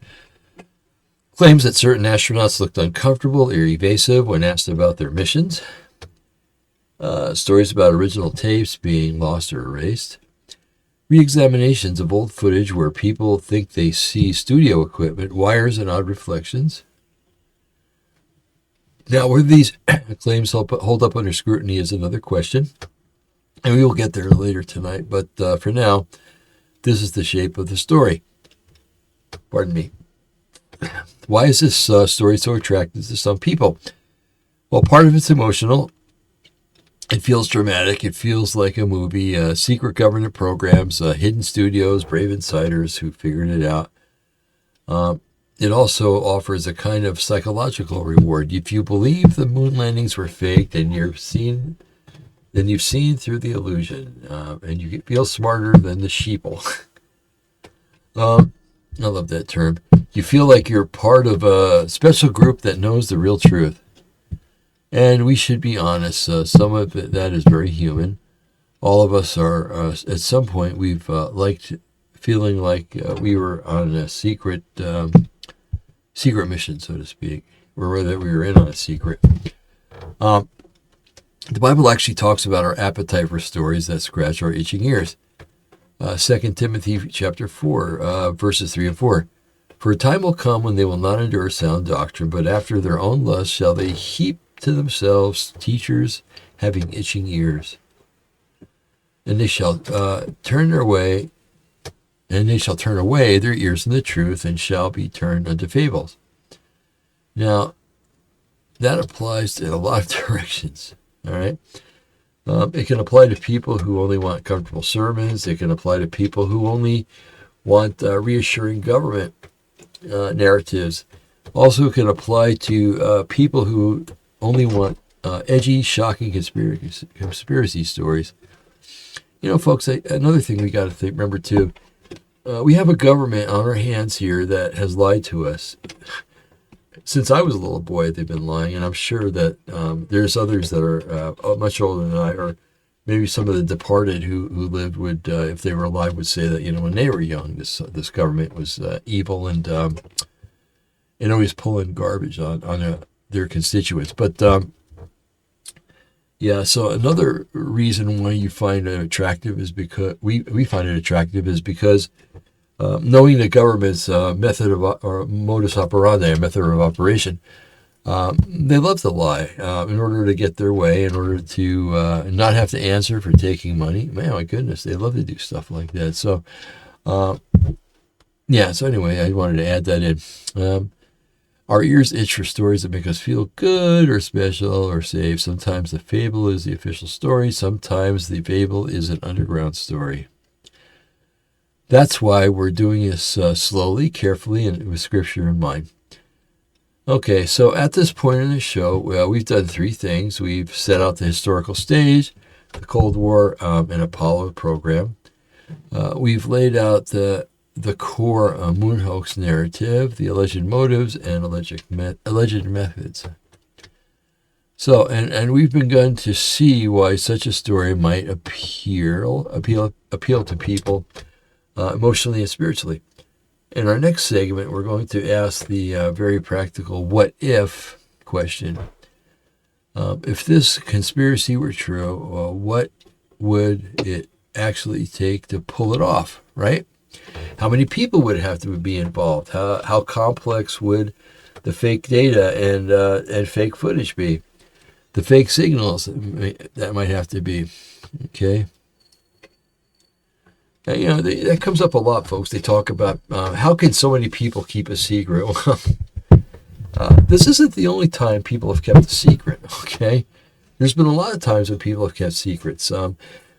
Claims that certain astronauts looked uncomfortable or evasive when asked about their missions. Stories about original tapes being lost or erased. Re-examinations of old footage where people think they see studio equipment, wires, and odd reflections. Now, whether these claims hold up under scrutiny is another question, and we will get there later tonight. But for now, this is the shape of the story. Pardon me. Why is this story so attractive to some people? Well, part of it's emotional. It feels dramatic. It feels like a movie. Secret government programs, hidden studios, brave insiders who figured it out. It also offers a kind of psychological reward. If you believe the moon landings were fake, then you've seen through the illusion, and you feel smarter than the sheeple. I love that term. You feel like you're part of a special group that knows the real truth. And we should be honest, some of that is very human. All of us are, at some point, we've liked feeling like we were on a secret mission, so to speak, or that we were in on a secret. The Bible actually talks about our appetite for stories that scratch our itching ears. 2 Timothy chapter 4, verses 3 and 4. For a time will come when they will not endure sound doctrine, but after their own lust shall they heap to themselves teachers having itching ears. And they shall turn away their ears from the truth, and shall be turned unto fables. Now, that applies to a lot of directions, all right? It can apply to people who only want comfortable sermons. It can apply to people who only want reassuring government narratives. Also, it can apply to people who only want edgy, shocking conspiracy stories. You know, folks, another thing we got to remember, too, we have a government on our hands here that has lied to us. Since I was a little boy, they've been lying, and I'm sure that there's others that are much older than I, or maybe some of the departed who lived would, if they were alive, would say that, you know, when they were young, this government was evil and always pulling garbage on their constituents. But yeah, so another reason why you find it attractive is because we find it attractive is because knowing the government's method of or modus operandi, a method of operation, they love to lie in order to get their way, in order to not have to answer for taking money. Man, my goodness, they love to do stuff like that. So, yeah. So anyway, I wanted to add that in. Our ears itch for stories that make us feel good or special or safe. Sometimes the fable is the official story. Sometimes the fable is an underground story. That's why we're doing this slowly, carefully, and with Scripture in mind. Okay, so at this point in the show, we've done three things. We've set out the historical stage, the Cold War, and Apollo program. We've laid out the core moon hoax narrative, the alleged motives, and alleged methods. So, and we've begun to see why such a story might appeal to people emotionally and spiritually. In our next segment, we're going to ask the very practical what if question. If this conspiracy were true, what would it actually take to pull it off, right? How many people would have to be involved? How complex would the fake data and fake footage be? The fake signals that might have to be, okay? You know, that comes up a lot, folks. They talk about how can so many people keep a secret? Well, This isn't the only time people have kept a secret, okay? There's been a lot of times when people have kept secrets.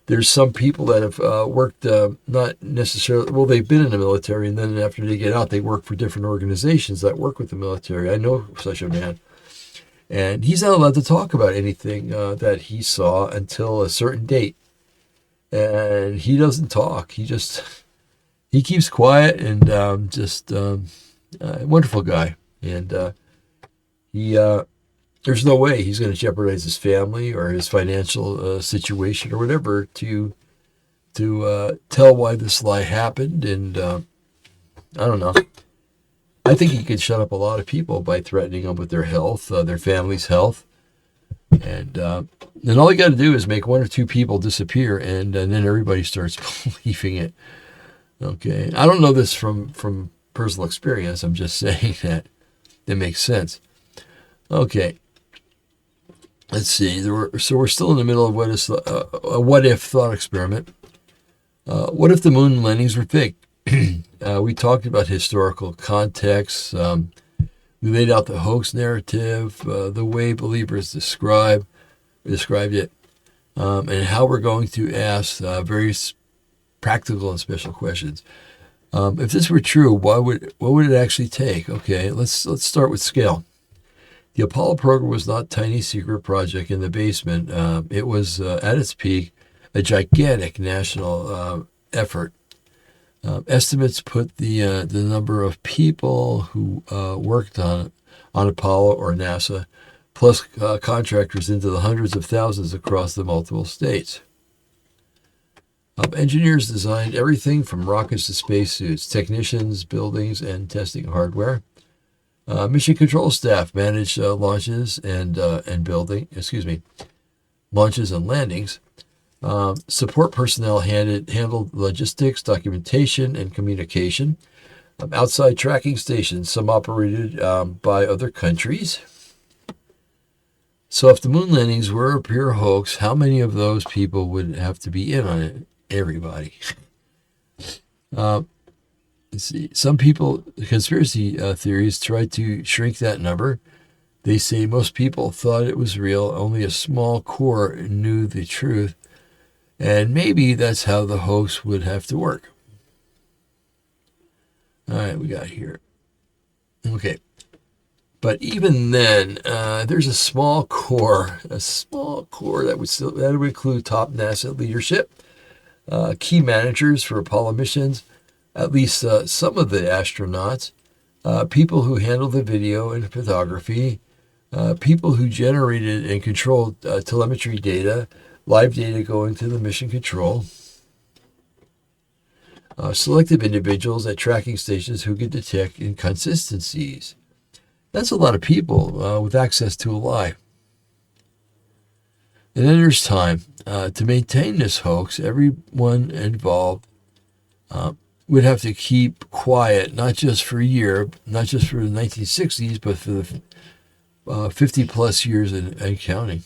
There's some people that have worked, not necessarily, well, they've been in the military, and then after they get out, they work for different organizations that work with the military. I know such a man. And he's not allowed to talk about anything that he saw until a certain date. And he doesn't talk. He keeps quiet and wonderful guy. And he there's no way he's going to jeopardize his family or his financial situation or whatever to tell why this lie happened. And I don't know. I think he could shut up a lot of people by threatening them with their health, their family's health. And then all you got to do is make one or two people disappear, and then everybody starts believing it. Okay. I don't know this from personal experience. I'm just saying that it makes sense. Okay. Let's see. So we're still in the middle of a what-if thought experiment. What if the moon landings were fake? We talked about historical context. We laid out the hoax narrative, the way believers described it, and how we're going to ask various practical and special questions. If this were true, what would it actually take? Okay, let's start with scale. The Apollo program was not a tiny secret project in the basement. It was, at its peak, a gigantic national effort. Estimates put the number of people who worked on Apollo or NASA, plus contractors, into the hundreds of thousands across the multiple states. Engineers designed everything from rockets to spacesuits, technicians, buildings, and testing hardware. Mission control staff managed launches and landings. Support personnel handled logistics, documentation, and communication. Outside tracking stations, some operated by other countries. So if the moon landings were a pure hoax, how many of those people would have to be in on it? Everybody. Let's see. Some people, conspiracy theories, try to shrink that number. They say most people thought it was real. Only a small core knew the truth. And maybe that's how the hoax would have to work. All right, we got here. Okay. But even then, there's a small core that would include top NASA leadership, key managers for Apollo missions, at least some of the astronauts, people who handled the video and photography, people who generated and controlled telemetry data, live data going to the mission control, selective individuals at tracking stations who could detect inconsistencies. That's a lot of people with access to a lie. And then there's time. To maintain this hoax, everyone involved would have to keep quiet, not just for a year, not just for the 1960s, but for the 50 plus years and counting.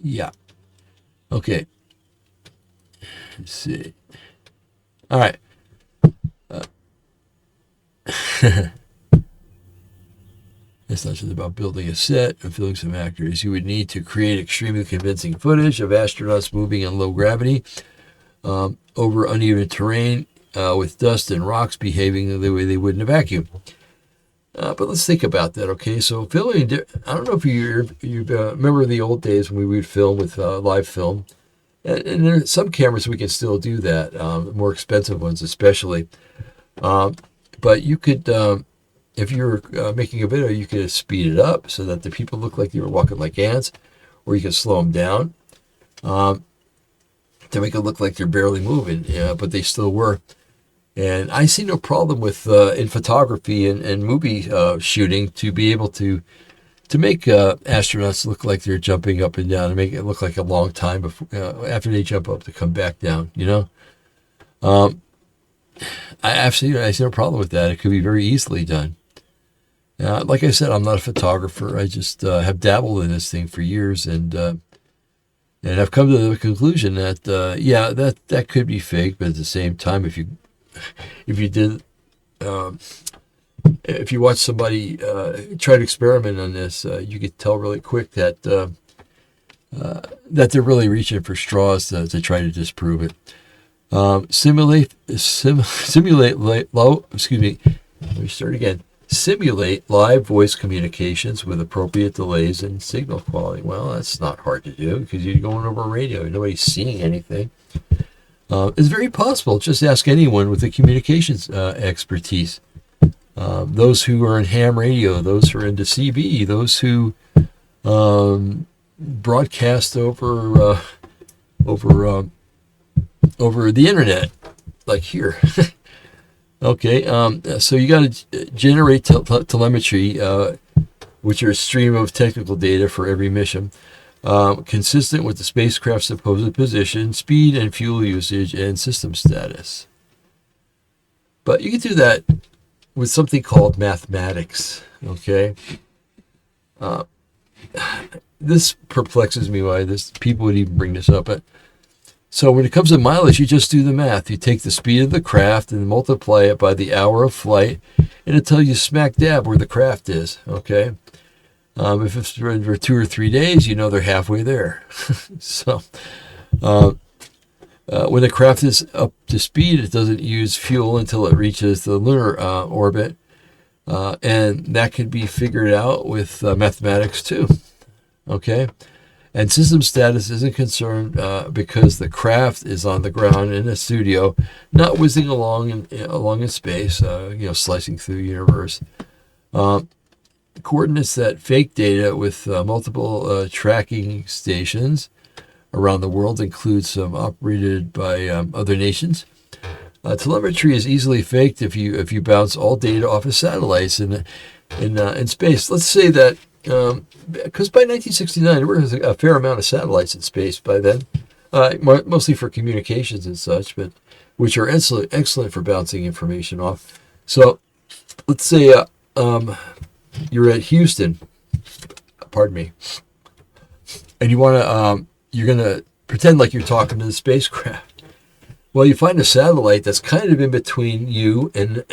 Yeah. Okay. Let's see. All right. It's not just about building a set and filling some actors. You would need to create extremely convincing footage of astronauts moving in low gravity over uneven terrain with dust and rocks behaving the way they would in a vacuum. But let's think about that, okay? So filming, I don't know if you remember the old days when we would film with live film. And there are some cameras we can still do that, more expensive ones especially. But you could, if you're making a video, you could speed it up so that the people look like they were walking like ants, or you could slow them down to make it look like they're barely moving, but they still were. And I see no problem with, in photography and movie shooting, to be able to make astronauts look like they're jumping up and down and make it look like a long time before, after they jump up to come back down, I see no problem with that. It could be very easily done. Like I said, I'm not a photographer. I just have dabbled in this thing for years, and I've come to the conclusion that that could be fake, but at the same time, if you did if you watch somebody try to experiment on this, you could tell really quick that that they're really reaching for straws to try to disprove it. Let me start again. Simulate live voice communications with appropriate delays in signal quality. Well, that's not hard to do because you're going over radio. Nobody's seeing anything. It's very possible. Just ask anyone with the communications expertise. Those who are in ham radio, those who are into CB, those who broadcast over the internet, like here. Okay, so you got to generate telemetry, which are a stream of technical data for every mission, consistent with the spacecraft's supposed position, speed, and fuel usage, and system status. But you can do that with something called mathematics, okay? This perplexes me why people would even bring this up. But so when it comes to mileage, you just do the math. You take the speed of the craft and multiply it by the hour of flight, and it'll tell you smack dab where the craft is, okay? If it's for 2 or 3 days, you know they're halfway there. So when the craft is up to speed, it doesn't use fuel until it reaches the lunar orbit, and that can be figured out with mathematics too, okay? And system status isn't concerned because the craft is on the ground in a studio, not whizzing along in space, slicing through the universe. Coordinates that fake data with multiple tracking stations around the world include some operated by other nations. Telemetry is easily faked if you bounce all data off of satellites in space. Let's say that. Because by 1969, there was a fair amount of satellites in space by then, mostly for communications and such, but which are excellent for bouncing information off. So let's say you're at Houston, pardon me, and you're going to pretend like you're talking to the spacecraft. Well, you find a satellite that's kind of in between you and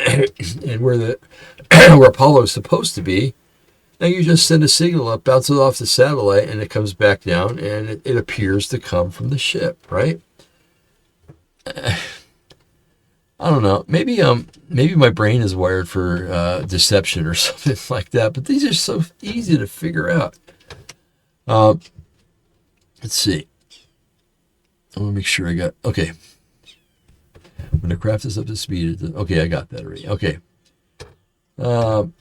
where where Apollo is supposed to be. Now you just send a signal up, bounce it off the satellite, and it comes back down, and it appears to come from the ship, right? I don't know. Maybe my brain is wired for deception or something like that. But these are so easy to figure out. Let's see. I want to make sure I got okay. When the craft is up to speed, okay, I got that already. Okay.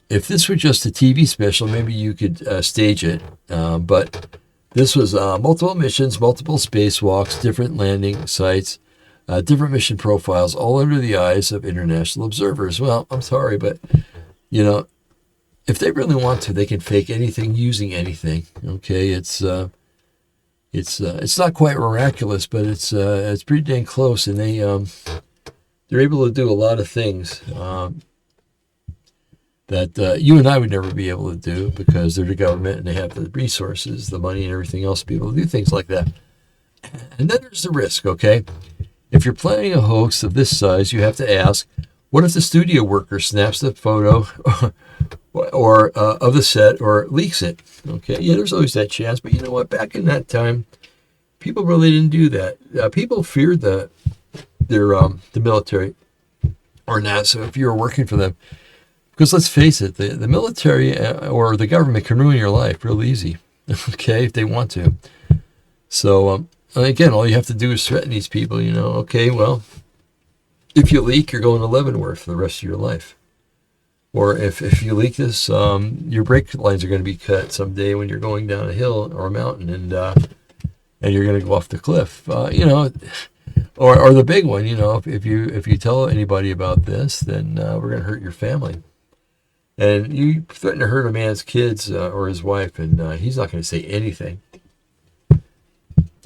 If this were just a TV special, maybe you could stage it. But this was multiple missions, multiple spacewalks, different landing sites, different mission profiles, all under the eyes of international observers. Well, I'm sorry, but if they really want to, they can fake anything using anything. Okay, it's not quite miraculous, but it's pretty dang close, and they're able to do a lot of things. That you and I would never be able to do because they're the government and they have the resources, the money, and everything else to be able to do things like that. And then there's the risk, okay? If you're planning a hoax of this size, you have to ask, what if the studio worker snaps the photo or of the set or leaks it? Okay, yeah, there's always that chance. But you know what? Back in that time, people really didn't do that. People feared the military or NASA if you were working for them. Because let's face it, the military or the government can ruin your life real easy, okay, if they want to. So, again, all you have to do is threaten these people, okay, well, if you leak, you're going to Leavenworth for the rest of your life. Or if you leak this, your brake lines are going to be cut someday when you're going down a hill or a mountain and you're going to go off the cliff, or the big one, if you tell anybody about this, then we're going to hurt your family. And you threaten to hurt a man's kids or his wife, and he's not going to say anything.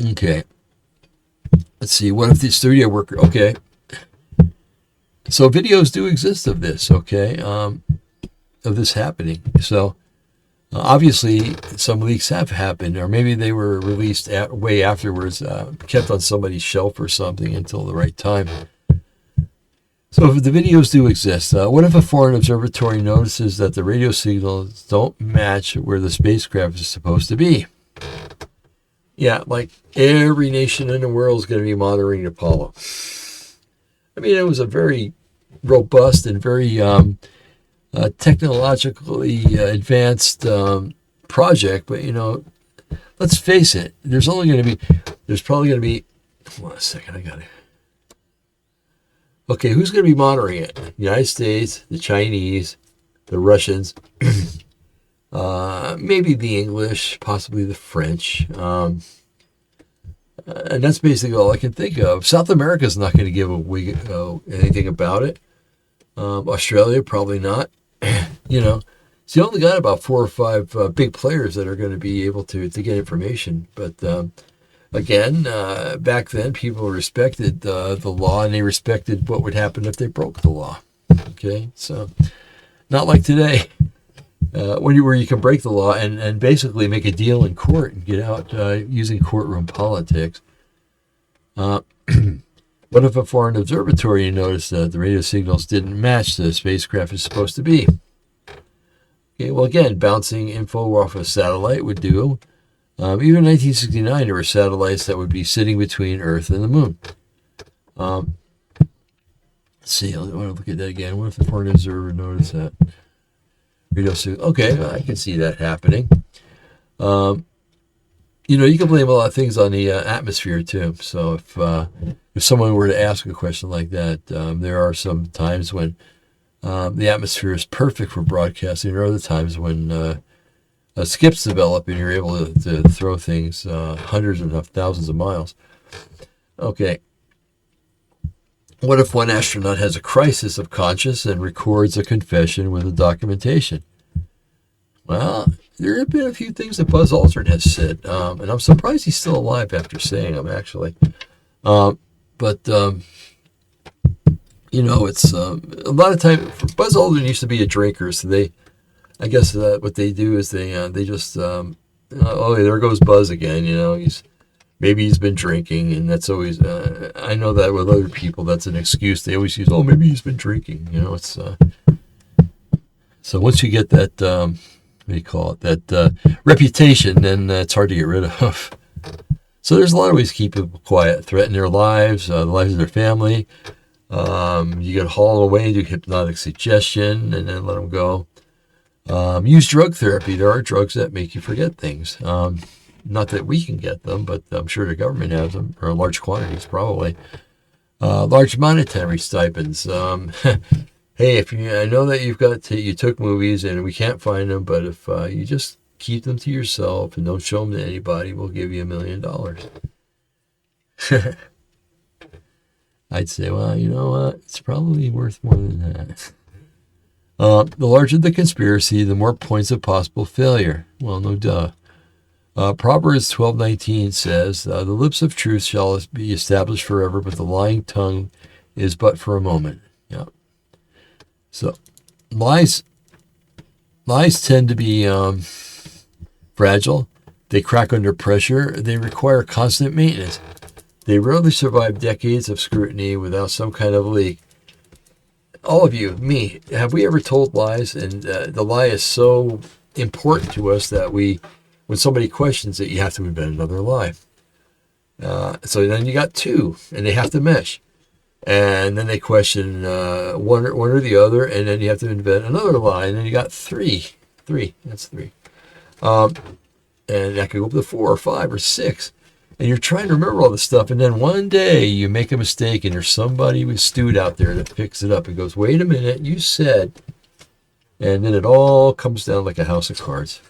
Okay. Let's see. What if the studio worker... Okay. So videos do exist of this, okay, of this happening. So obviously some leaks have happened, or maybe they were released way afterwards, kept on somebody's shelf or something until the right time. So if the videos do exist, what if a foreign observatory notices that the radio signals don't match where the spacecraft is supposed to be? Yeah, like every nation in the world is going to be monitoring Apollo. I mean, it was a very robust and very technologically advanced project, but let's face it, there's probably going to be, hold on a second, I got it. Okay, who's going to be monitoring it? The United States, the Chinese, the Russians, maybe the English, possibly the French. And that's basically all I can think of. South America's not going to give anything about it. Australia, probably not. So you only got about 4 or 5 big players that are going to be able to get information. But again, back then, people respected the law, and they respected what would happen if they broke the law. Okay, so not like today, where you can break the law and basically make a deal in court and get out using courtroom politics. What if a foreign observatory noticed that the radio signals didn't match the spacecraft is supposed to be? Okay, well, again, bouncing info off a satellite would do. Even in 1969, there were satellites that would be sitting between Earth and the Moon. Let's see, I want to look at that again. What if the foreign observer noticed that? Radio signal. Okay, I can see that happening. You can blame a lot of things on the atmosphere too. So if someone were to ask a question like that, there are some times when the atmosphere is perfect for broadcasting. There are other times when skips develop and you're able to throw things hundreds and thousands of miles. Okay. What if one astronaut has a crisis of conscience and records a confession with a documentation? Well, there have been a few things that Buzz Aldrin has said, and I'm surprised he's still alive after saying them, actually. It's a lot of time. Buzz Aldrin used to be a drinker, so I guess what they do is they just oh, there goes Buzz again. Maybe he's been drinking, and that's always I know that with other people that's an excuse. They always use, oh, maybe he's been drinking. It's so once you get that what do you call it, that reputation, then it's hard to get rid of. So there's a lot of ways to keep people quiet, threaten their lives, the lives of their family. You can haul them away, do hypnotic suggestion, and then let them go. Use drug therapy. There are drugs that make you forget things. Not that we can get them, but I'm sure the government has them, or large quantities probably. Large monetary stipends. Hey, I know that you took movies and we can't find them, but if you just keep them to yourself and don't show them to anybody, we'll give you $1 million. I'd say, well, you know what? It's probably worth more than that. The larger the conspiracy, the more points of possible failure. Well, no duh. Proverbs 12:19 says, the lips of truth shall be established forever, but the lying tongue is but for a moment. Yeah. So lies tend to be fragile. They crack under pressure. They require constant maintenance. They rarely survive decades of scrutiny without some kind of leak. All of you, me, have we ever told lies? And the lie is so important to us that when somebody questions it, you have to invent another lie. So then you got 2, and they have to mesh. And then they question one or the other, and then you have to invent another lie, and then you got 3. 3, that's 3. And that could go up to 4 or 5 or 6. And you're trying to remember all this stuff, and then one day you make a mistake, and there's somebody with stewed out there that picks it up and goes, wait a minute, you said, and then it all comes down like a house of cards.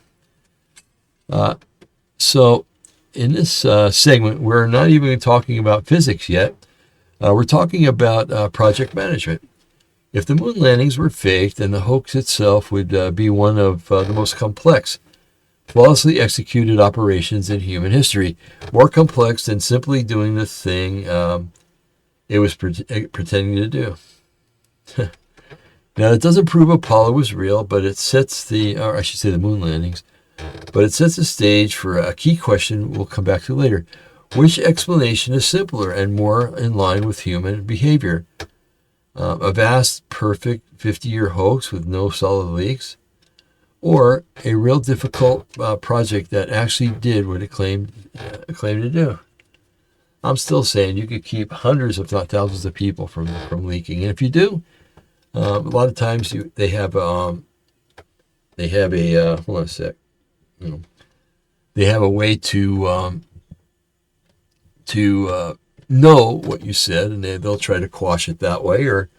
So in this segment, we're not even talking about physics yet. We're talking about project management. If the moon landings were faked, then the hoax itself would be one of the most complex, flawlessly executed operations in human history, more complex than simply doing the thing it was pretending to do. Now, it doesn't prove Apollo was real, but it sets the moon landings, but it sets the stage for a key question we'll come back to later. Which explanation is simpler and more in line with human behavior? A vast, perfect 50-year hoax with no solid leaks, or a real difficult project that actually did what it claimed to do. I'm still saying you could keep hundreds, if not thousands, of people from leaking, and if you do, a lot of times they have a hold on a sec. They have a way to know what you said, and they'll try to quash it that way, or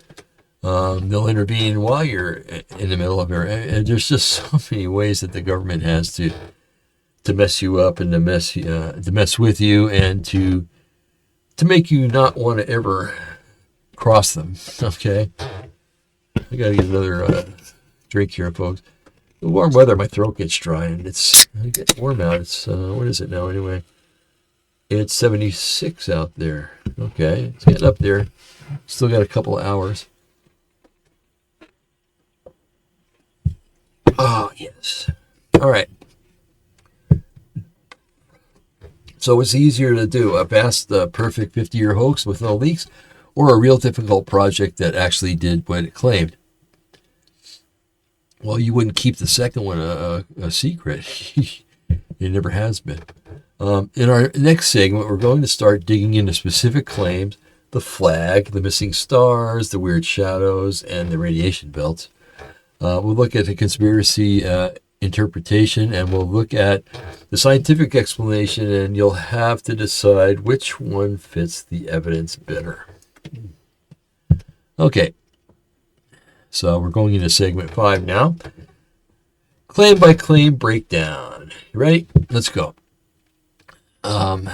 they'll intervene while you're in the middle of it. And there's just so many ways that the government has to mess you up and to mess with you and to make you not want to ever cross them. Okay, I gotta get another drink here, folks. The warm weather, my throat gets dry, and it's warm out. It's what is it now anyway? It's 76 out there. Okay, it's getting up there. Still got a couple of hours. Oh, yes. All right. So it's easier to do a vast, perfect 50-year hoax with no leaks, or a real difficult project that actually did what it claimed. Well, you wouldn't keep the second one a secret. It never has been. In our next segment, we're going to start digging into specific claims, the flag, the missing stars, the weird shadows, and the radiation belts. We'll look at the conspiracy interpretation, and we'll look at the scientific explanation, and you'll have to decide which one fits the evidence better. Okay, so we're going into segment 5 now. Claim by claim breakdown. You ready? Let's go. I'm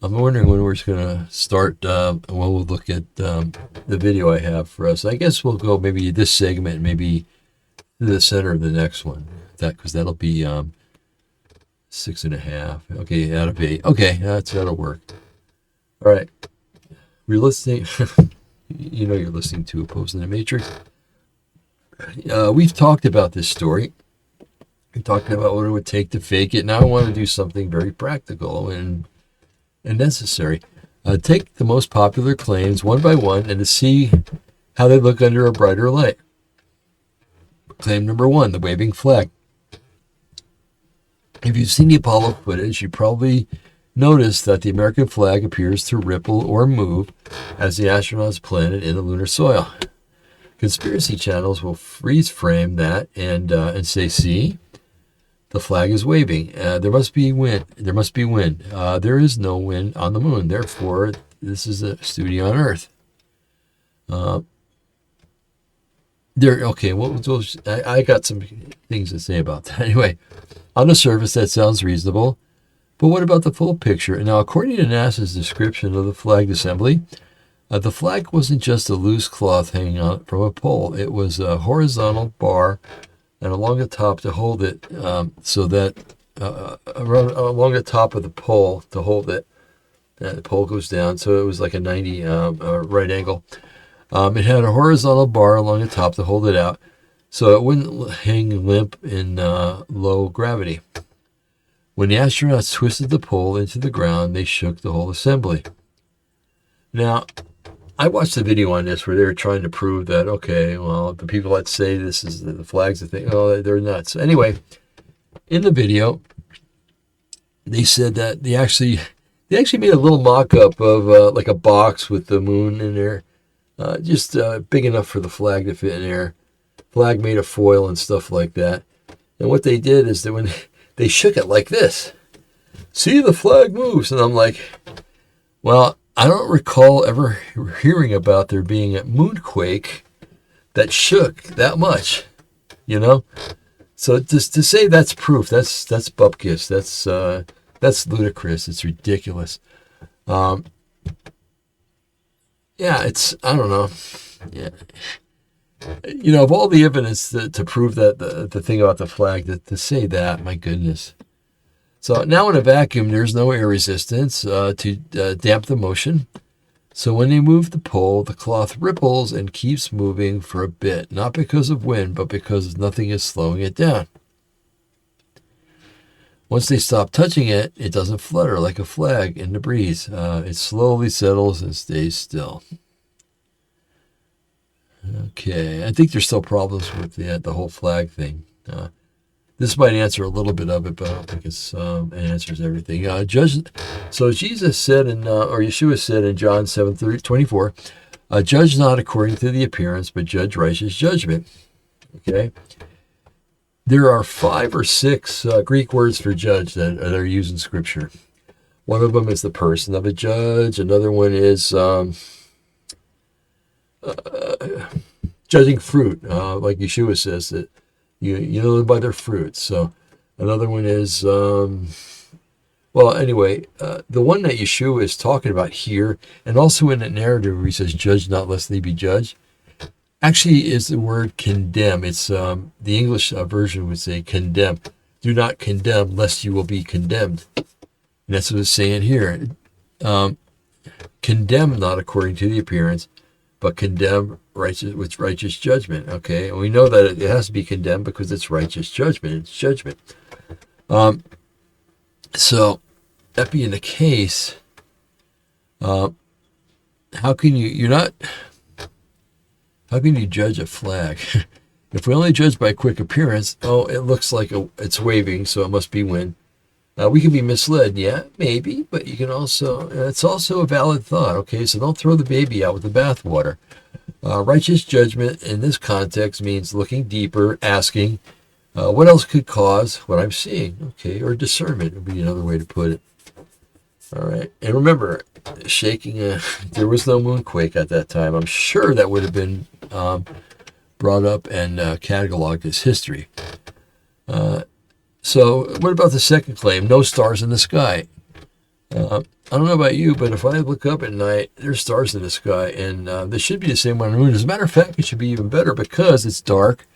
wondering when we're just going to start. We'll look at the video I have for us. I guess we'll go maybe this segment, maybe to the center of the next one. Because that'll be 6.5. Okay, out of 8. Okay, that'll work. All right. We're listening. You know you're listening to Opposing the Matrix. We've talked about this story. We talked about what it would take to fake it. Now I want to do something very practical and necessary. Take the most popular claims one by one and to see how they look under a brighter light. Claim number 1, the waving flag. If you've seen the Apollo footage, you probably noticed that the American flag appears to ripple or move as the astronauts planted in the lunar soil. Conspiracy channels will freeze frame that and say, see, the flag is waving. There must be wind. There must be wind. There is no wind on the moon. Therefore, this is a studio on Earth. Okay. I got some things to say about that. Anyway, on the surface, that sounds reasonable. But what about the full picture? Now, according to NASA's description of the flag assembly, the flag wasn't just a loose cloth hanging out from a pole. It was a horizontal bar and along the top to hold it, so that along the top of the pole to hold it, the pole goes down, so it was like a 90 right angle. It had a horizontal bar along the top to hold it out, so it wouldn't hang limp in low gravity. When the astronauts twisted the pole into the ground, they shook the whole assembly. Now, I watched the video on this where they were trying to prove that, okay, well, the people that say this is the flag's the thing, oh, they're nuts. Anyway, in the video, they said that they actually made a little mock-up of like a box with the moon in there, just big enough for the flag to fit in there. Flag made of foil and stuff like that. And what they did is that when they shook it like this, see, the flag moves. And I'm like, well, I don't recall ever hearing about there being a moonquake that shook that much, you know? So just to say that's proof, that's bupkis, that's ludicrous, it's ridiculous. Yeah, it's, I don't know. Yeah. You know, of all the evidence to prove that the thing about the flag, to say that, my goodness. So now in a vacuum, there's no air resistance to damp the motion. So when they move the pole, the cloth ripples and keeps moving for a bit, not because of wind, but because nothing is slowing it down. Once they stop touching it, it doesn't flutter like a flag in the breeze. It slowly settles and stays still. Okay, I think there's still problems with the whole flag thing. This might answer a little bit of it, but I don't think it answers everything. So Jesus said, or Yeshua said in John 7:24, judge not according to the appearance, but judge righteous judgment. Okay? There are 5 or 6 Greek words for judge that are used in Scripture. One of them is the person of a judge. Another one is judging fruit, like Yeshua says that you know them by their fruits. So another one is, well, anyway, the one that Yeshua is talking about here, and also in that narrative where he says, judge not lest they be judged, actually is the word condemn. It's the English version would say condemn. Do not condemn lest you will be condemned. And that's what it's saying here. Condemn not according to the appearance, but condemn with righteous judgment. Okay, and we know that it has to be condemned because it's righteous judgment. It's judgment. So that being the case, how can you judge a flag? If we only judge by quick appearance, it looks like it's waving, so it must be wind. We can be misled, yeah, maybe, but you can also, it's also a valid thought, okay? So don't throw the baby out with the bathwater. Righteous judgment in this context means looking deeper, asking, what else could cause what I'm seeing, okay? Or discernment would be another way to put it. All right, and remember, there was no moonquake at that time. I'm sure that would have been brought up and cataloged as history. So what about the second claim? No stars in the sky. I don't know about you, but if I look up at night, there's stars in the sky, and they should be the same on the moon. As a matter of fact, it should be even better because it's dark.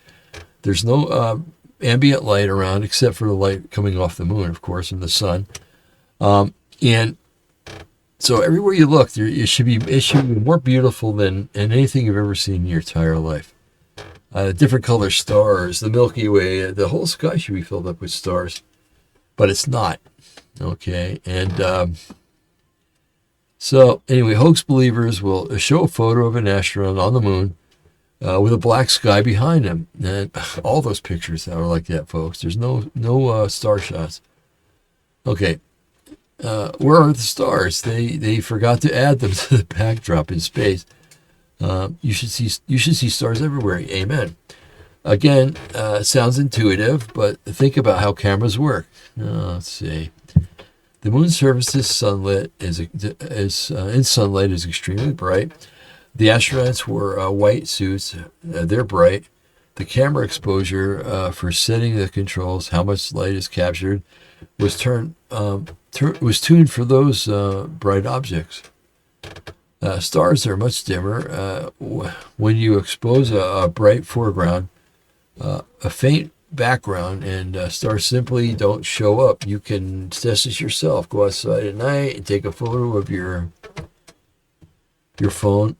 There's no ambient light around except for the light coming off the moon, of course, and the sun. And so everywhere you look, it should be more beautiful than anything you've ever seen in your entire life. Different color stars, the Milky Way, the whole sky should be filled up with stars, but it's not. Okay, and so anyway, hoax believers will show a photo of an astronaut on the moon with a black sky behind him, and all those pictures are like that, folks. There's no star shots. Okay, where are the stars? They forgot to add them to the backdrop in space. You should see stars everywhere. Amen. Again, sounds intuitive, but think about how cameras work. Let's see. The moon's surface in sunlight is extremely bright. The astronauts wore white suits. They're bright. The camera exposure for setting the controls, how much light is captured, was tuned for those bright objects. Stars are much dimmer. When you expose a bright foreground, a faint background, and stars simply don't show up. You can test this yourself. Go outside at night and take a photo of your phone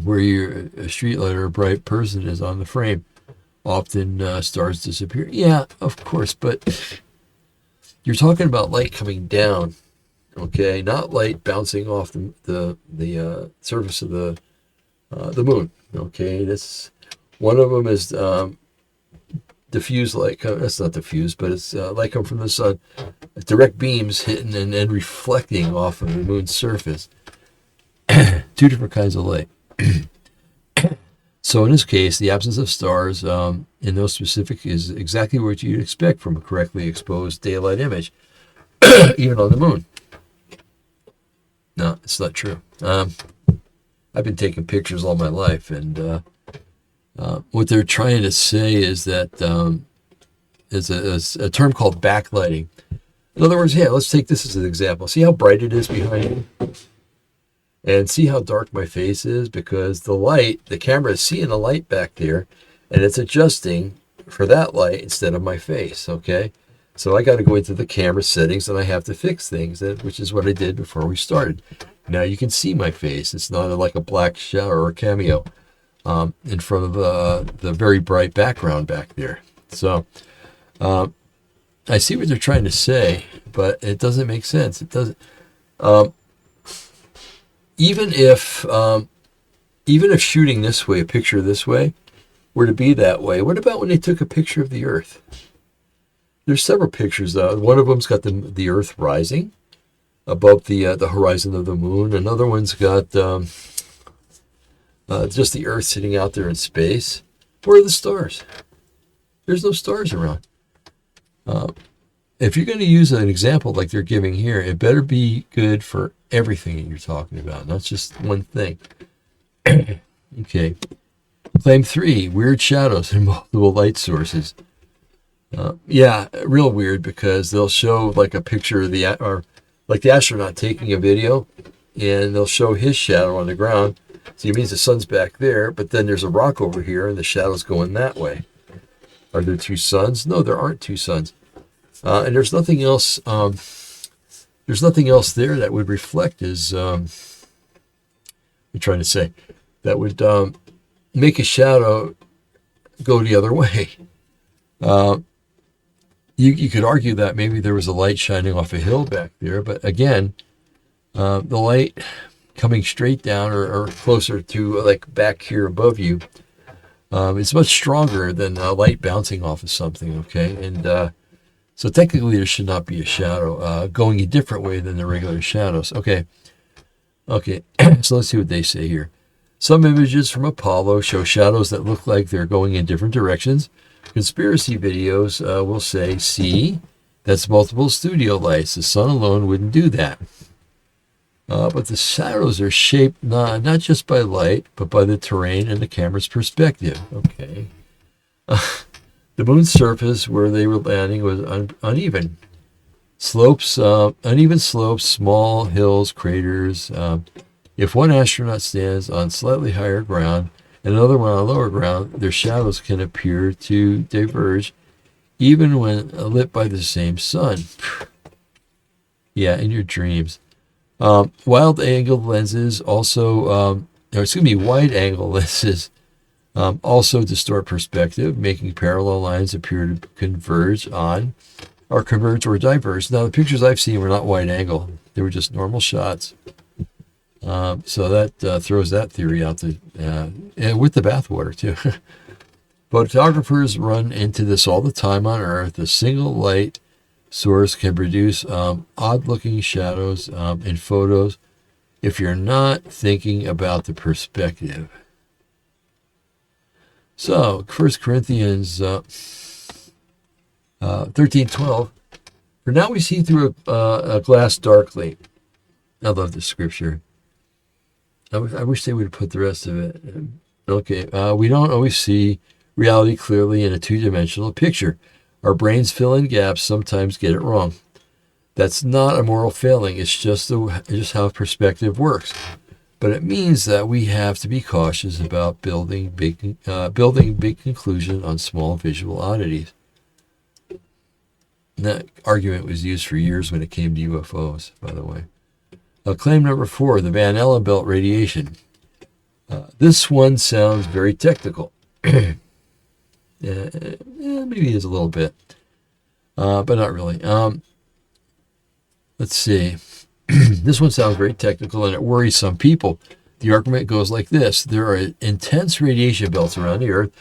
where a street light or a bright person is on the frame. Often stars disappear. Yeah, of course, but you're talking about light coming down. Okay, not light bouncing off the surface of the moon. Okay, this one of them is diffused light. That's not diffused, but it's light coming from the sun. Direct beams hitting and then reflecting off of the moon's surface. Two different kinds of light. So in this case, the absence of stars in those specific is exactly what you'd expect from a correctly exposed daylight image, even on the moon. No, it's not true. I've been taking pictures all my life, and what they're trying to say is that there's a term called backlighting. In other words, let's take this as an example. See how bright it is behind you? And see how dark my face is? Because the camera is seeing the light back there, and it's adjusting for that light instead of my face, okay? So I got to go into the camera settings and I have to fix things, which is what I did before we started. Now you can see my face. It's not like a black shell or a cameo in front of the very bright background back there. So I see what they're trying to say, but it doesn't make sense. It doesn't. Even if even if shooting this way, a picture this way, were to be that way, what about when they took a picture of the Earth? There's several pictures. One of them's got the Earth rising above the horizon of the moon. Another one's got just the Earth sitting out there in space. Where are the stars? There's no stars around. If you're going to use an example like they're giving here, it better be good for everything that you're talking about, not just one thing. Okay. Claim 3, weird shadows in multiple light sources. Yeah, real weird, because they'll show like a picture of the astronaut taking a video, and they'll show his shadow on the ground. So it means the sun's back there, but then there's a rock over here, and the shadow's going that way. Are there two suns? No, there aren't two suns. And there's nothing else. There's nothing else there that would reflect as. I'm trying to say that would make a shadow go the other way. You could argue that maybe there was a light shining off a hill back there, but again, the light coming straight down or closer to like back here above you, it's much stronger than light bouncing off of something. Okay, and so technically there should not be a shadow going a different way than the regular shadows. Okay. So let's see what they say here. Some images from Apollo show shadows that look like they're going in different directions. Conspiracy videos will say, see, that's multiple studio lights. The sun alone wouldn't do that. But the shadows are shaped not just by light, but by the terrain and the camera's perspective. Okay. The moon's surface where they were landing was uneven. Uneven slopes, small hills, craters. If one astronaut stands on slightly higher ground and another one on lower ground, their shadows can appear to diverge, even when lit by the same sun. Yeah, in your dreams. Wide-angle lenses also distort perspective, making parallel lines appear to converge or diverge. Now, the pictures I've seen were not wide-angle. They were just normal shots. So that throws that theory out and with the bathwater, too. Photographers run into this all the time on Earth. A single light source can produce odd-looking shadows in photos if you're not thinking about the perspective. So, 1 Corinthians 13:12. For now we see through a glass darkly. I love this scripture. I wish they would put the rest of it. Okay, we don't always see reality clearly in a two-dimensional picture. Our brains fill in gaps, sometimes get it wrong. That's not a moral failing. It's just how perspective works. But it means that we have to be cautious about building big conclusions on small visual oddities. And that argument was used for years when it came to UFOs, by the way. Claim number 4, the Van Allen belt radiation. This one sounds very technical. Maybe it is a little bit, but not really. Let's see. This one sounds very technical, and it worries some people. The argument goes like this. There are intense radiation belts around the Earth.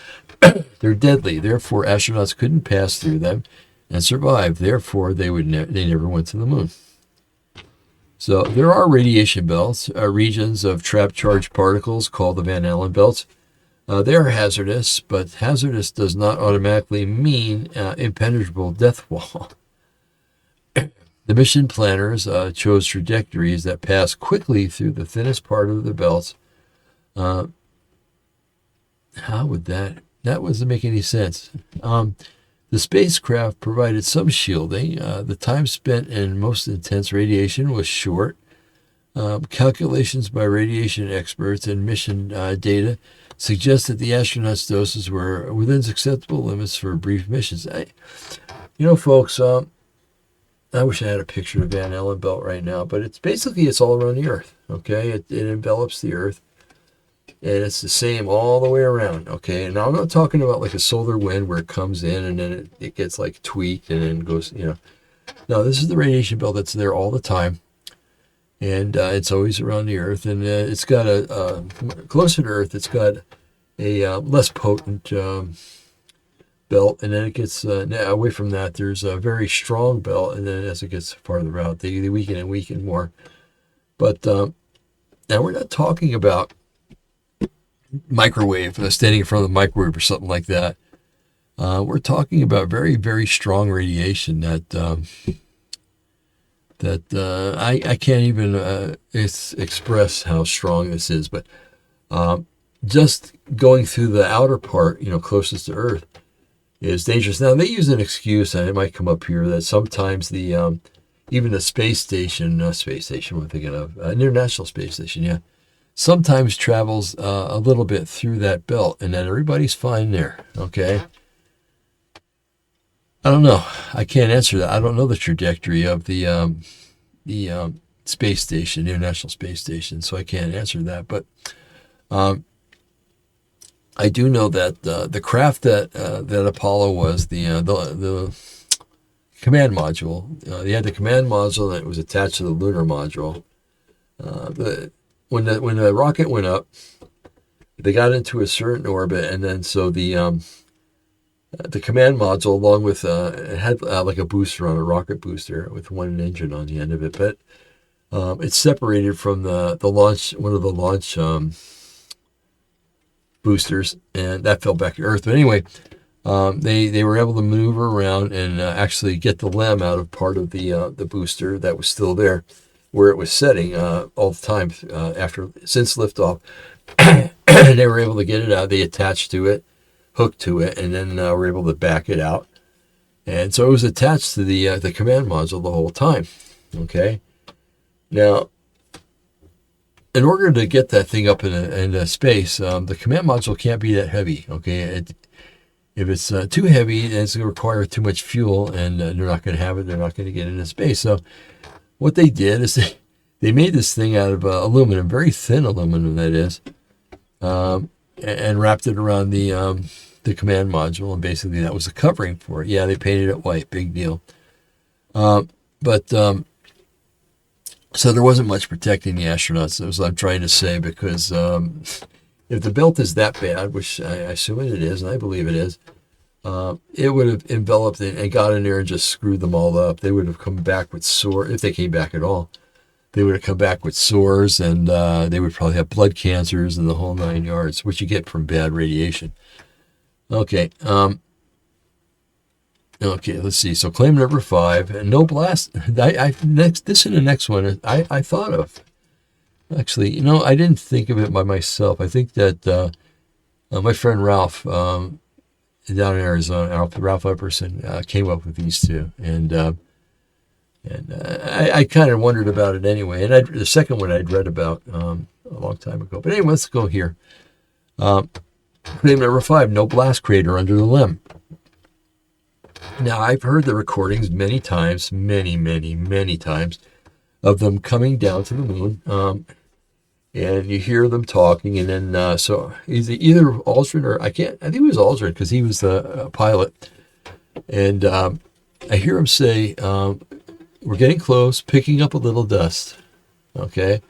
They're deadly. Therefore, astronauts couldn't pass through them and survive. Therefore, they never went to the moon. So there are radiation belts, regions of trapped charged particles called the Van Allen belts. They are hazardous, but hazardous does not automatically mean impenetrable death wall. The mission planners chose trajectories that pass quickly through the thinnest part of the belts. How would that doesn't make any sense. The spacecraft provided some shielding. The time spent in most intense radiation was short. Calculations by radiation experts and mission data suggest that the astronauts' doses were within acceptable limits for brief missions. Folks, I wish I had a picture of Van Allen belt right now, but it's all around the Earth. Okay, it envelops the Earth, and it's the same all the way around. Okay, and now I'm not talking about like a solar wind where it comes in and then it gets like tweaked and then goes. No, this is the radiation belt that's there all the time. and it's always around the Earth. And it's got closer to Earth, it's got a less potent belt, and then it gets away from that. There's a very strong belt, and then as it gets farther out, they weaken and weaken more. But now we're not talking about microwave, standing in front of the microwave or something like that. We're talking about very, very strong radiation that I can't even express how strong this is. But just going through the outer part, closest to Earth, is dangerous. Now, they use an excuse, and it might come up here, that sometimes the even the space station, what I'm thinking of, an International Space Station, yeah, sometimes travels a little bit through that belt, and then everybody's fine there, okay? I don't know. I can't answer that. I don't know the trajectory of the space station, the International Space Station, so I can't answer that. But I do know that the craft that Apollo was, the command module, they had the command module that was attached to the lunar module. When the rocket went up, they got into a certain orbit, and then so the command module, along with it had like a booster on a rocket booster with one engine on the end of it, but it's separated from the launch, one of the launch boosters, and that fell back to Earth. But anyway, they were able to maneuver around and actually get the LEM out of part of the booster that was still there, where it was setting all the time since liftoff. They were able to get it out. They attached to it, hooked to it, and then were able to back it out. And so it was attached to the command module the whole time. Okay. Now, in order to get that thing up into space, the command module can't be that heavy. Okay. If it's too heavy, then it's going to require too much fuel, and they're not going to have it. They're not going to get into space. So what they did is they made this thing out of aluminum, very thin aluminum, that is, and wrapped it around the command module, and basically that was a covering for it. Yeah, they painted it white, big deal. So there wasn't much protecting the astronauts. That's what I'm trying to say, because if the belt is that bad, which I assume it is, and I believe it is, it would have enveloped it and got in there and just screwed them all up. They would have come back with sores, if they came back at all. They would have come back with sores, and they would probably have blood cancers and the whole 9 yards, which you get from bad radiation. Okay. Okay, let's see. So claim number 5, and no blast. This is the next one I thought of. Actually, I didn't think of it by myself. I think that my friend Ralph down in Arizona, Ralph Epperson, came up with these two, and I kind of wondered about it anyway. And the second one I'd read about a long time ago. But anyway, let's go here. Claim number 5: no blast crater under the LEM. Now, I've heard the recordings many times, many times, of them coming down to the moon, and you hear them talking, and then so either Aldrin or I think it was Aldrin, because he was the pilot, and I hear him say, "We're getting close, picking up a little dust," okay,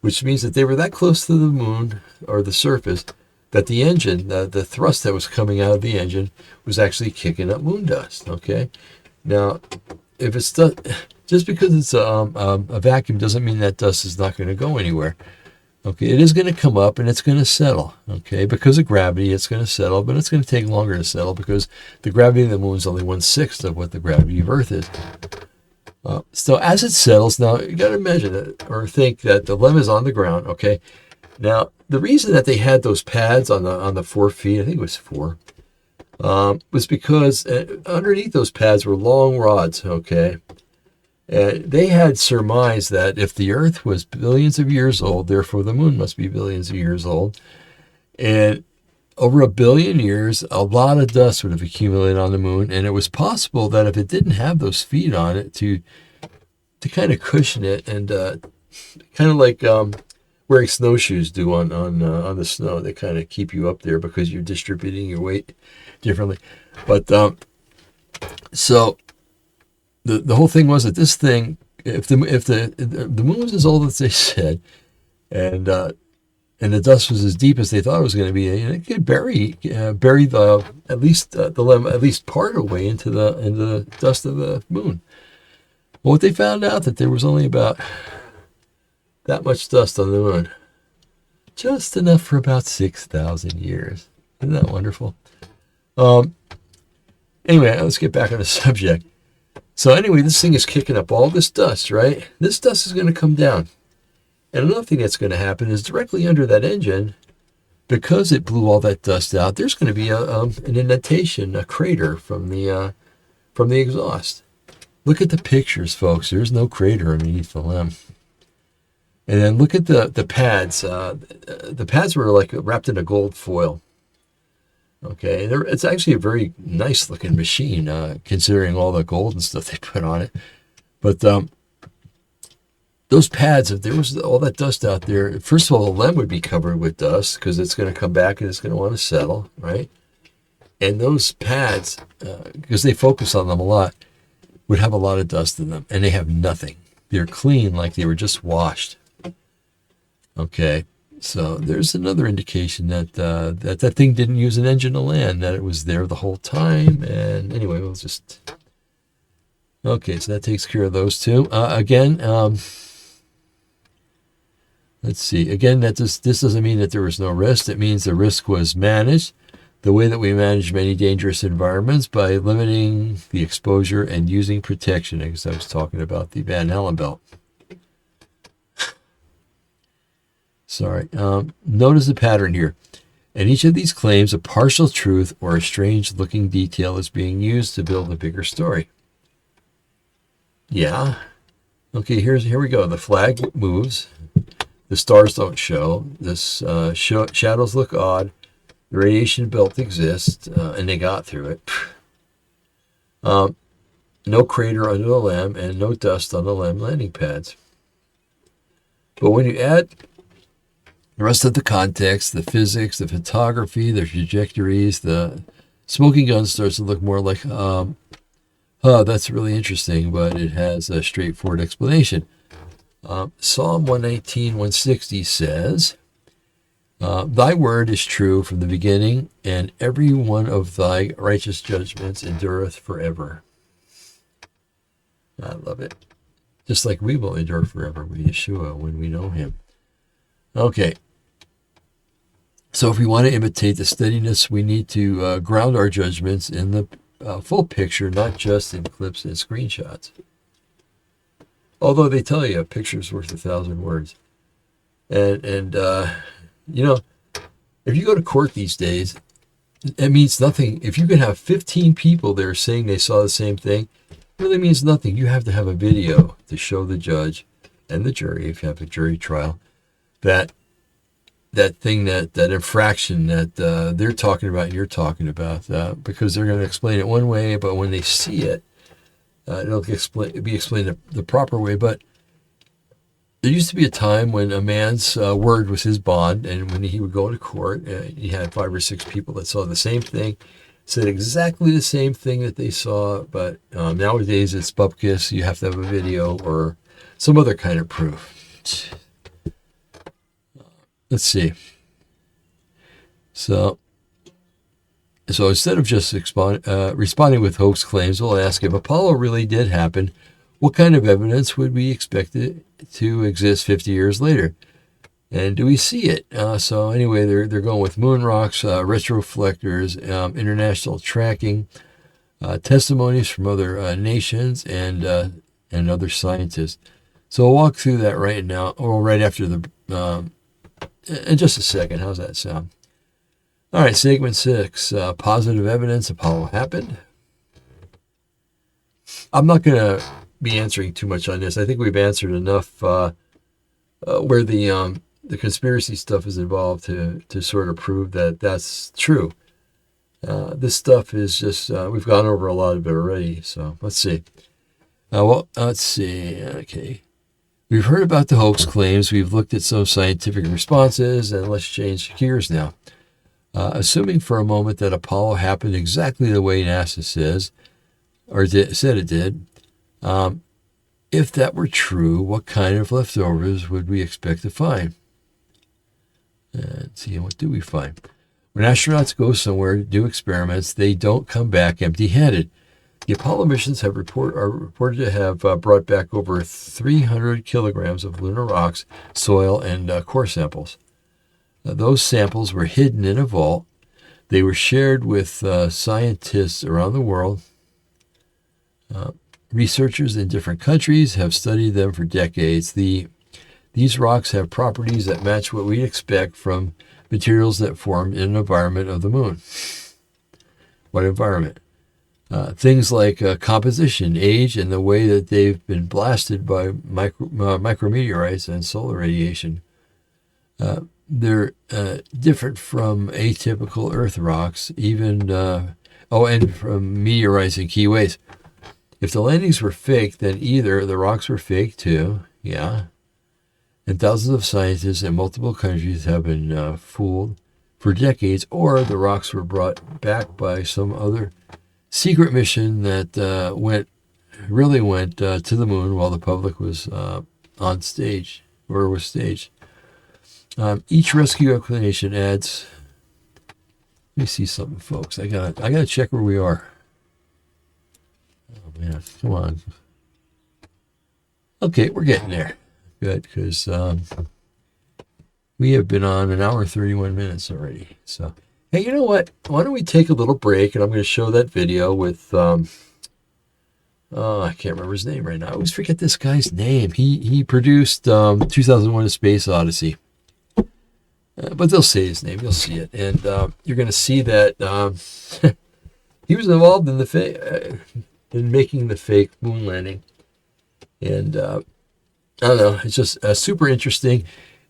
which means that they were that close to the moon or the surface that the engine, the thrust that was coming out of the engine, was actually kicking up moon dust. Okay, now if it's just because it's a vacuum doesn't mean that dust is not going to go anywhere. Okay, it is going to come up and it's going to settle. Okay, because of gravity, it's going to settle, but it's going to take longer to settle because the gravity of the moon is only 1/6 of what the gravity of Earth is. So as it settles, now you got to imagine it or think that the LEM is on the ground. Okay, now the reason that they had those pads on the 4 feet, I think it was 4, was because underneath those pads were long rods. Okay. They had surmised that if the Earth was billions of years old, therefore the moon must be billions of years old. And over 1 billion years, a lot of dust would have accumulated on the moon. And it was possible that if it didn't have those feet on it to kind of cushion it, and kind of like wearing snowshoes do on the snow, they kind of keep you up there because you're distributing your weight differently. But so the whole thing was that this thing if the moon was as old as they said, and the dust was as deep as they thought it was going to be, it could bury the at least the limb at least part away into the dust of the moon. Well, what they found out that there was only about that much dust on the moon, just enough for about 6,000 years. Isn't that wonderful? Anyway, let's get back on the subject. So anyway, this thing is kicking up all this dust, right? This dust is going to come down. And another thing that's going to happen is directly under that engine, because it blew all that dust out, there's going to be an indentation, a crater from the exhaust. Look at the pictures, folks. There's no crater underneath the limb. And then look at the pads. The pads were like wrapped in a gold foil. Okay, it's actually a very nice looking machine, considering all the gold and stuff they put on it. But those pads, if there was all that dust out there, first of all, the limb would be covered with dust because it's going to come back and it's going to want to settle, right? And those pads, because they focus on them a lot, would have a lot of dust in them, and they have nothing. They're clean, like they were just washed. Okay, so there's another indication that that thing didn't use an engine to land, that it was there the whole time. And anyway, we'll just... Okay, so that takes care of those two. Again, let's see. Again, this doesn't mean that there was no risk. It means the risk was managed the way that we manage many dangerous environments, by limiting the exposure and using protection. I guess I was talking about the Van Allen belt. Sorry. Notice the pattern here. In each of these claims, a partial truth or a strange-looking detail is being used to build a bigger story. Yeah. Okay, here we go. The flag moves. The stars don't show. Shadows look odd. The radiation belt exists, and they got through it. No crater under the limb, and no dust on the limb landing pads. But when you add the rest of the context, the physics, the photography, the trajectories, the smoking gun starts to look more like, that's really interesting, but it has a straightforward explanation. Psalm 119, 160 says, thy word is true from the beginning, and every one of thy righteous judgments endureth forever. I love it. Just like we will endure forever with Yeshua when we know him. Okay. So if we want to imitate the steadiness, we need to ground our judgments in the full picture, not just in clips and screenshots. Although they tell you a picture's worth 1,000 words. And you know, if you go to court these days, it means nothing. If you can have 15 people there saying they saw the same thing, it really means nothing. You have to have a video to show the judge and the jury, if you have a jury trial, that thing, that infraction that they're talking about and you're talking about, because they're going to explain it one way, but when they see it, it'll be explained the proper way. But there used to be a time when a man's word was his bond, and when he would go to court, he had 5 or 6 people that saw the same thing, said exactly the same thing that they saw. But nowadays it's bupkis. You have to have a video or some other kind of proof. Let's see. So instead of just responding with hoax claims, we'll ask, if Apollo really did happen, what kind of evidence would we expect it to exist 50 years later? And do we see it? So anyway, they're going with moon rocks, retroflectors, international tracking, testimonies from other nations, and other scientists. So we'll walk through that right now, or right after in just a second. How's that sound? All right, segment 6, positive evidence Apollo happened. I'm not going to be answering too much on this. I think we've answered enough where the conspiracy stuff is involved to sort of prove that that's true. This stuff is just, we've gone over a lot of it already, so let's see. Let's see. Okay. We've heard about the hoax claims. We've looked at some scientific responses, and let's change gears now. Assuming for a moment that Apollo happened exactly the way NASA says, or said it did, if that were true, what kind of leftovers would we expect to find? Let's see, what do we find? When astronauts go somewhere to do experiments, they don't come back empty-handed. The Apollo missions are reported to have brought back over 300 kilograms of lunar rocks, soil, and core samples. Those samples were hidden in a vault. They were shared with scientists around the world. Researchers in different countries have studied them for decades. These rocks have properties that match what we'd expect from materials that formed in an environment of the moon. What environment? Things like composition, age, and the way that they've been blasted by micrometeorites and solar radiation. They're different from atypical Earth rocks, and from meteorites in key ways. If the landings were fake, then either the rocks were fake too, and thousands of scientists in multiple countries have been fooled for decades, or the rocks were brought back by some other secret mission that went to the moon while the public was on stage, or was staged. Each rescue explanation adds. Let me see something, folks. I gotta check where we are. Oh man, come on. Okay, we're getting there. Good, because we have been on an hour and 31 minutes already. So, hey, you know what? Why don't we take a little break, and I'm going to show that video with. I can't remember his name right now. I always forget this guy's name. He produced 2001: A Space Odyssey. But they'll say his name. You'll see it, and you're going to see that he was involved in in making the fake moon landing, and I don't know. It's just super interesting.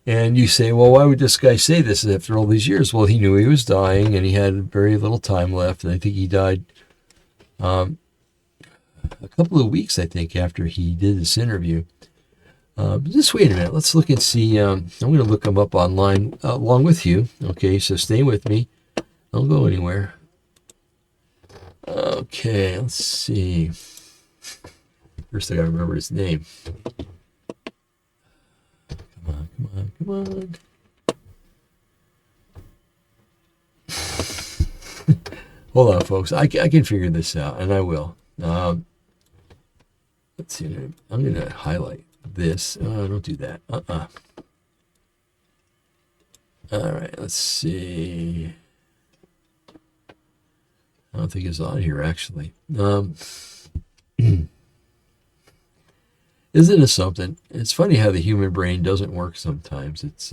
And you say, well, why would this guy say this after all these years? Well, he knew he was dying, and he had very little time left. And I think he died a couple of weeks, I think, after he did this interview. Just wait a minute. Let's look and see. I'm going to look them up online along with you. Okay, so stay with me. Don't go anywhere. Okay, let's see. First, I got to remember his name. Come on. Hold on, folks. I can figure this out, and I will. Let's see. I'm going to highlight this. Don't do that. All right, let's see. I don't think it's on here, actually. Isn't it something? It's funny how the human brain doesn't work sometimes. It's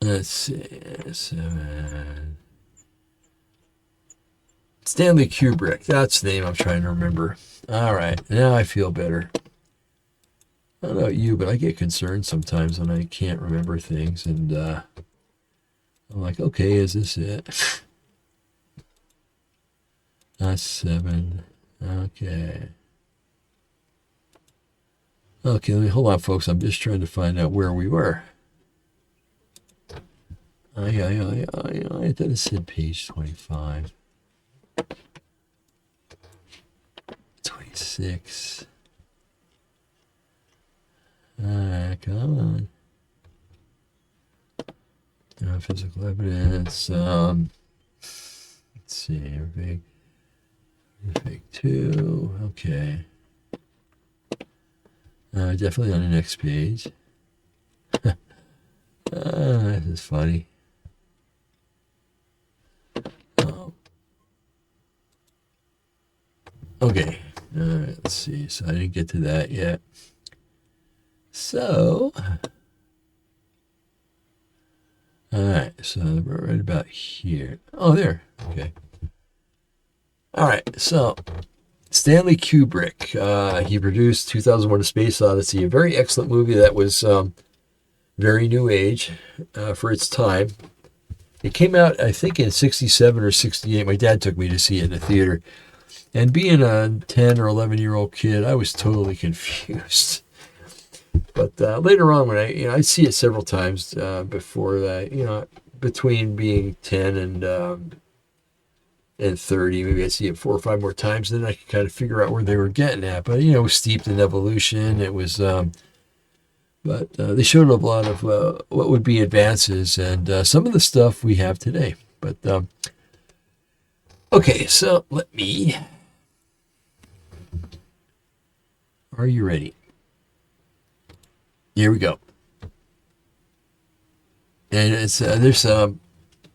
let's see, Stanley Kubrick. That's the name I'm trying to remember. All right, now I feel better. I don't know about you, but I get concerned sometimes when I can't remember things, and I'm like, okay, is this it? That's 7. Okay, hold on, folks. I'm just trying to find out where we were. I thought it said page 25. 26. Alright, come on. Physical evidence. Let's see, everything. Fake 2. Okay. Definitely on the next page. This is funny. Okay. All right. Let's see. So I didn't get to that yet. So. All right. So we're right about here. Oh, there. Okay. All right, so Stanley Kubrick, he produced 2001: A Space Odyssey, a very excellent movie that was very new age for its time. It came out, I think, in 67 or 68. My dad took me to see it in the theater. And being a 10 or 11-year-old kid, I was totally confused. But later on, when I see it several times before that, between being 10 and and 30. Maybe I'd see it 4 or 5 more times, then I could kind of figure out where they were getting at. But it was steeped in evolution. It was, but they showed a lot of what would be advances and some of the stuff we have today. But okay, so let me. Are you ready? Here we go. And it's there's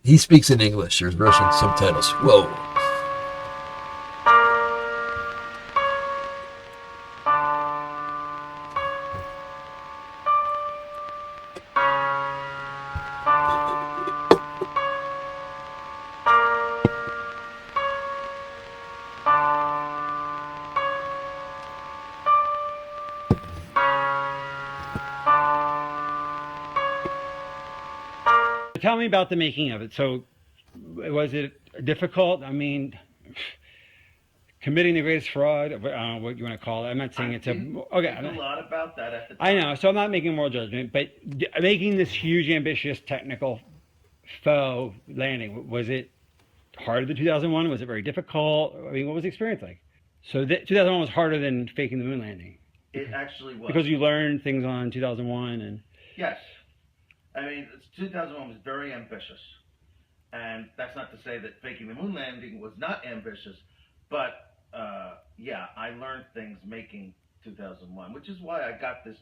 he speaks in English. There's Russian subtitles. Whoa. Tell me about the making of it. So, was it difficult? I mean, committing the greatest fraud. I don't know what you want to call it. I'm not saying it's a okay. Think a lot about that at the time. I know, so I'm not making moral judgment, but making this huge, ambitious, technical faux landing, was it harder than 2001? Was it very difficult? I mean, what was the experience like? So 2001 was harder than faking the moon landing. It actually was. Because you learned things on 2001 and... Yes. I mean, 2001 was very ambitious. And that's not to say that faking the moon landing was not ambitious, but yeah, I learned things making 2001, which is why I got this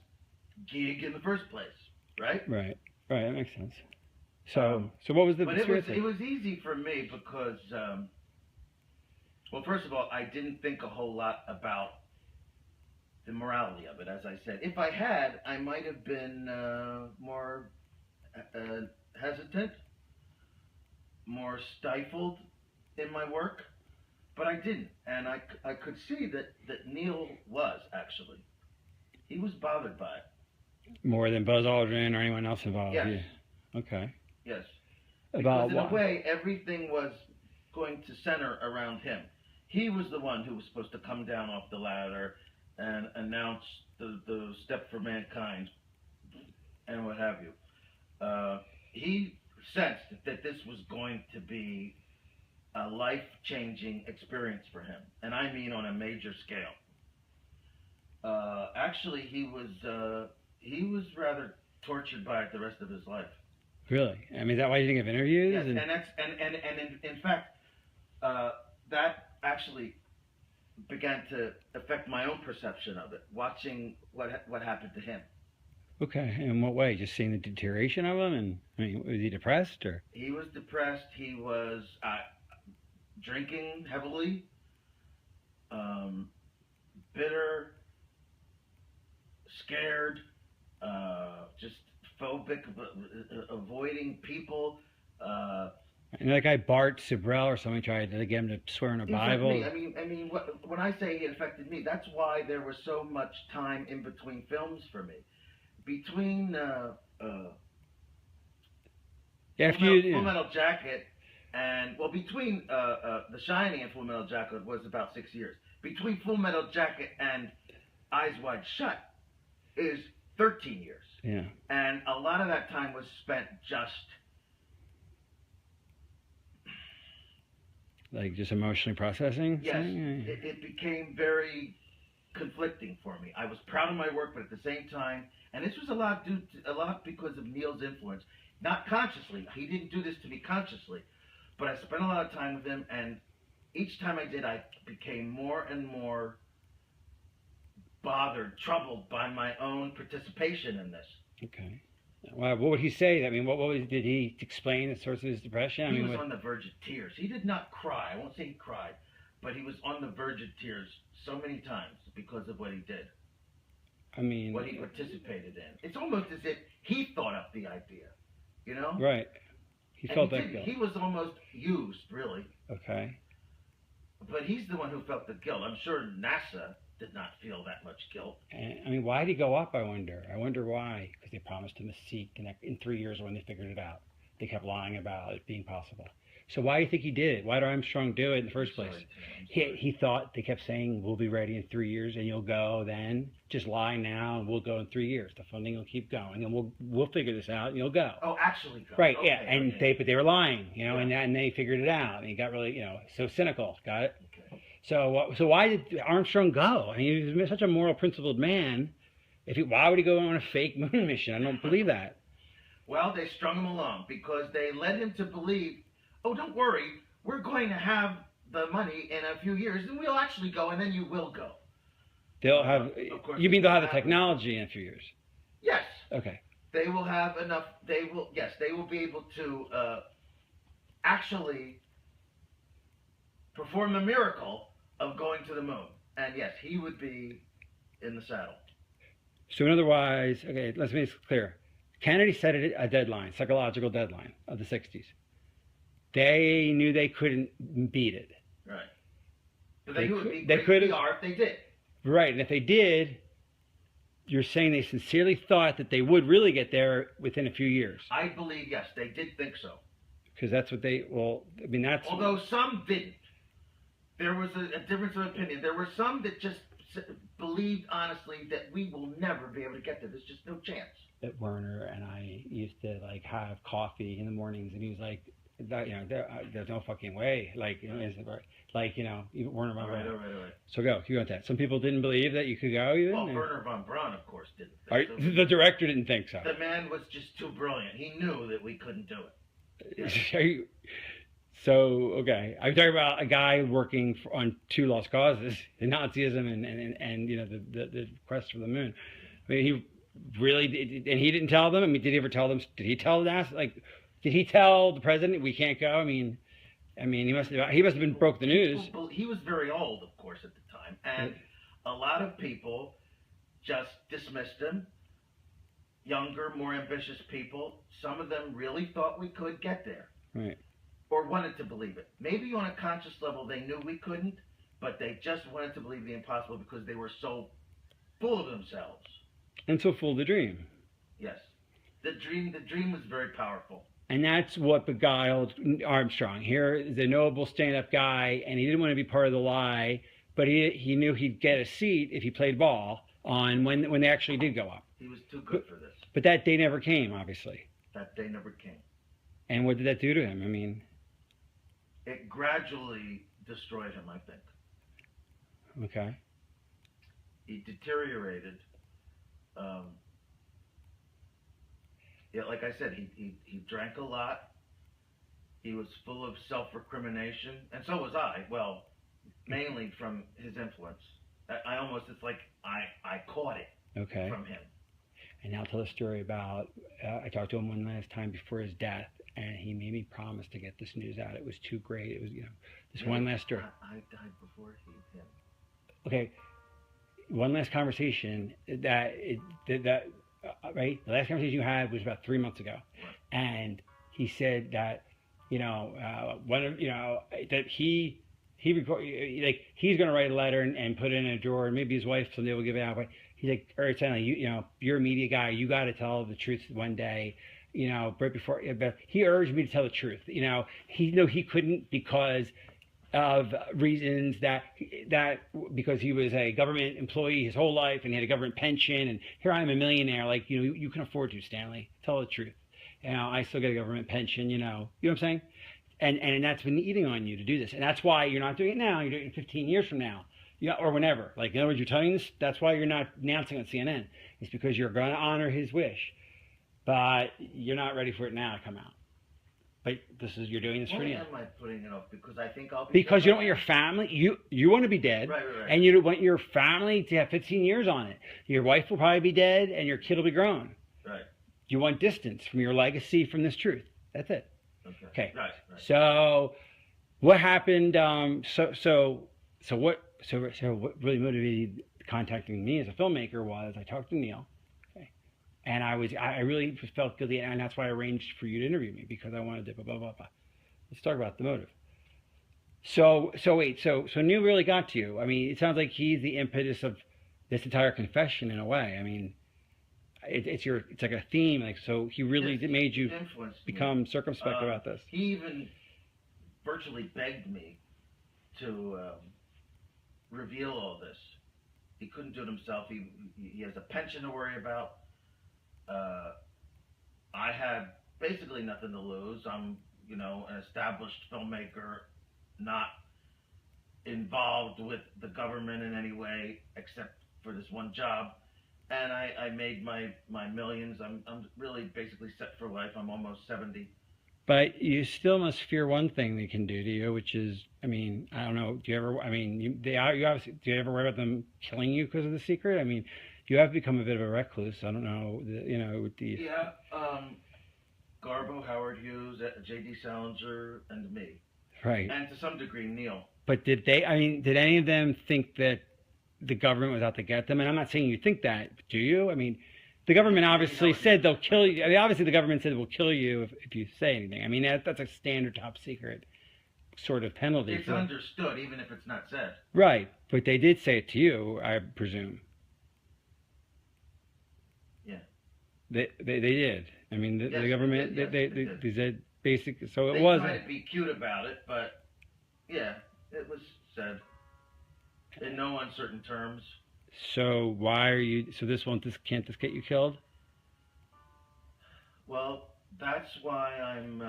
gig in the first place, right? Right, that makes sense. So what was the experience? But it was easy for me because, well, first of all, I didn't think a whole lot about the morality of it, as I said. If I had, I might have been more hesitant, more stifled in my work, but I didn't. And I could see that Neil was, actually. He was bothered by it. More than Buzz Aldrin or anyone else involved? Yes. Yeah. Okay. Yes. About because in what? a way, everything was going to center around him. He was the one who was supposed to come down off the ladder and announce the step for mankind and what have you. He sensed that this was going to be a life-changing experience for him, and I mean on a major scale. Actually, he was rather tortured by it the rest of his life. Really? I mean, is that why you didn't give interviews? Yes, and in fact, that actually began to affect my own perception of it, watching what happened to him. Okay, in what way? Just seeing the deterioration of him, and I mean, was he depressed or? He was depressed. He was drinking heavily, bitter, scared, just phobic, avoiding people. And that guy Bart Sibrel or somebody tried to get him to swear in a Bible. I mean, when I say it affected me, that's why there was so much time in between films for me. Between Full Metal Jacket and between The Shining and Full Metal Jacket was about 6 years. Between Full Metal Jacket and Eyes Wide Shut is 13 years. Yeah. And a lot of that time was spent just like just emotionally processing. Yes, it became very conflicting for me. I was proud of my work, but at the same time, and this was a lot because of Neil's influence, not consciously. He didn't do this to me consciously, but I spent a lot of time with him, and each time I did, I became more and more bothered, troubled by my own participation in this. Okay. Well, what would he say? I mean, did he explain the source of his depression? He was on the verge of tears. He did not cry. I won't say he cried, but he was on the verge of tears so many times because of what he did. I mean, what he participated in. It's almost as if he thought up the idea, you know? Right. He felt that guilt. He was almost used, really. Okay. But he's the one who felt the guilt. I'm sure NASA did not feel that much guilt. And, I mean, why did he go up, I wonder? I wonder why. Because they promised him a seat in 3 years when they figured it out. They kept lying about it being possible. So why do you think he did it? Why did Armstrong do it in the first place? Sorry, Tim, I'm He sorry. he thought they kept saying we'll be ready in 3 years and you'll go then. Just lie now and we'll go in 3 years. The funding will keep going and we'll figure this out and you'll go. Oh, actually, go. Right, Okay, yeah, and okay. they were lying, Yeah. and they figured it out, and he got really, so cynical. Got it? Okay. So why did Armstrong go? I mean, he was such a moral, principled man. Why would he go on a fake moon mission? I don't believe that. Well, they strung him along because they led him to believe, oh, don't worry, we're going to have the money in a few years, and we'll actually go, and then you will go. They'll have. Of course, You mean they'll have the happen. technology in a few years? Yes, Okay. they will have enough. They will. Yes, they will be able to actually perform the miracle of going to the moon. And yes, he would be in the saddle. So in other words, okay, let's make this clear. Kennedy set a deadline, psychological deadline of the 60s. They knew they couldn't beat it. Right. But they would be they great could PR if they did. Right, and if they did, you're saying they sincerely thought that they would really get there within a few years. I believe, yes, they did think so. Because that's what that's... Although some didn't. There was a difference of opinion. There were some that just believed honestly that we will never be able to get there. There's just no chance. That Werner and I used to have coffee in the mornings, and he was like, there's no fucking way. Even Werner von All right. Braun. So go with that. Some people didn't believe that you could go even. Well, Werner von Braun, of course, didn't. The director didn't think so. The man was just too brilliant. He knew that we couldn't do it. Yeah. So, okay, I'm talking about a guy working on two lost causes, the Nazism and the quest for the moon. I mean, he really did, and he didn't tell them. I mean, did he ever tell them? Did he tell the did he tell the president we can't go? I mean, he must have been broke the news. He was very old, of course, at the time, and a lot of people just dismissed him. Younger, more ambitious people, some of them really thought we could get there. Right. Or wanted to believe it. Maybe on a conscious level they knew we couldn't, but they just wanted to believe the impossible because they were so full of themselves. And so full of the dream. Yes. The dream was very powerful. And that's what beguiled Armstrong. Here, the noble stand-up guy, and he didn't want to be part of the lie, but he knew he'd get a seat if he played ball on when they actually did go up. He was too good for this. But that day never came, obviously. That day never came. And what did that do to him? I mean... It gradually destroyed him, I think. Okay. He deteriorated. Like I said, he drank a lot. He was full of self-recrimination, and so was I. Well, mainly from his influence. It's like I caught it from him. And now tell the story about, I talked to him one last time before his death, and he made me promise to get this news out. It was too great. It was, one last story. I died before him. Okay, one last conversation right? The last conversation you had was about 3 months ago, Right. And he said that, that he record, he's going to write a letter and put it in a drawer, and maybe his wife someday will give it out. But he's like, Eric, you're a media guy. You got to tell the truth one day. Right before, but he urged me to tell the truth. He couldn't because of reasons that because he was a government employee his whole life and he had a government pension, and here I am a millionaire. You can afford to, Stanley. Tell the truth. I still get a government pension. You know what I'm saying? And that's been eating on you to do this, and that's why you're not doing it now. You're doing it 15 years from now, or whenever. In other words, you're telling this. That's why you're not announcing on CNN. It's because you're going to honor his wish, but you're not ready for it now to come out. But you're doing this for Why the am end. I putting it off? Because I think I'll be Because dead. you don't want your family. You want to be dead, Right. and you don't want your family to have 15 years on it. Your wife will probably be dead, and your kid will be grown. Right. You want distance from your legacy, from this truth. That's it. Okay. Right. So, what happened? So what really motivated contacting me as a filmmaker was I talked to Neil, okay, and I really felt guilty, and that's why I arranged for you to interview me, because I wanted to blah blah blah blah. Let's talk about the motive. So Neil really got to you. I mean, it sounds like he's the impetus of this entire confession in a way. I mean, it's like a theme. So he really made you influenced become me. circumspect about this. He even virtually begged me to reveal all this. He couldn't do it himself. He has a pension to worry about. I had basically nothing to lose. I'm, an established filmmaker, not involved with the government in any way except for this one job. And I made my millions. I'm really basically set for life. I'm almost 70. But you still must fear one thing they can do to you, which is, I mean, I don't know. Do you ever? I mean, you obviously. Do you ever worry about them killing you because of the secret? I mean, you have become a bit of a recluse. I don't know. With the. Yeah. Garbo, Howard Hughes, J.D. Salinger, and me. Right. And to some degree, Neil. But did they? I mean, did any of them think that the government was out to get them? And I'm not saying you think that. Do you? I mean. The government obviously said they'll kill you. I mean, obviously, the government said it will kill you if you say anything. I mean, that's a standard top secret sort of penalty. It's understood, even if it's not said. Right, but they did say it to you, I presume. Yeah. They did. I mean, the government they said basic. So they it was. They tried to be cute about it, but yeah, it was said in no uncertain terms. So why are you? So can't this get you killed? Well, that's why I'm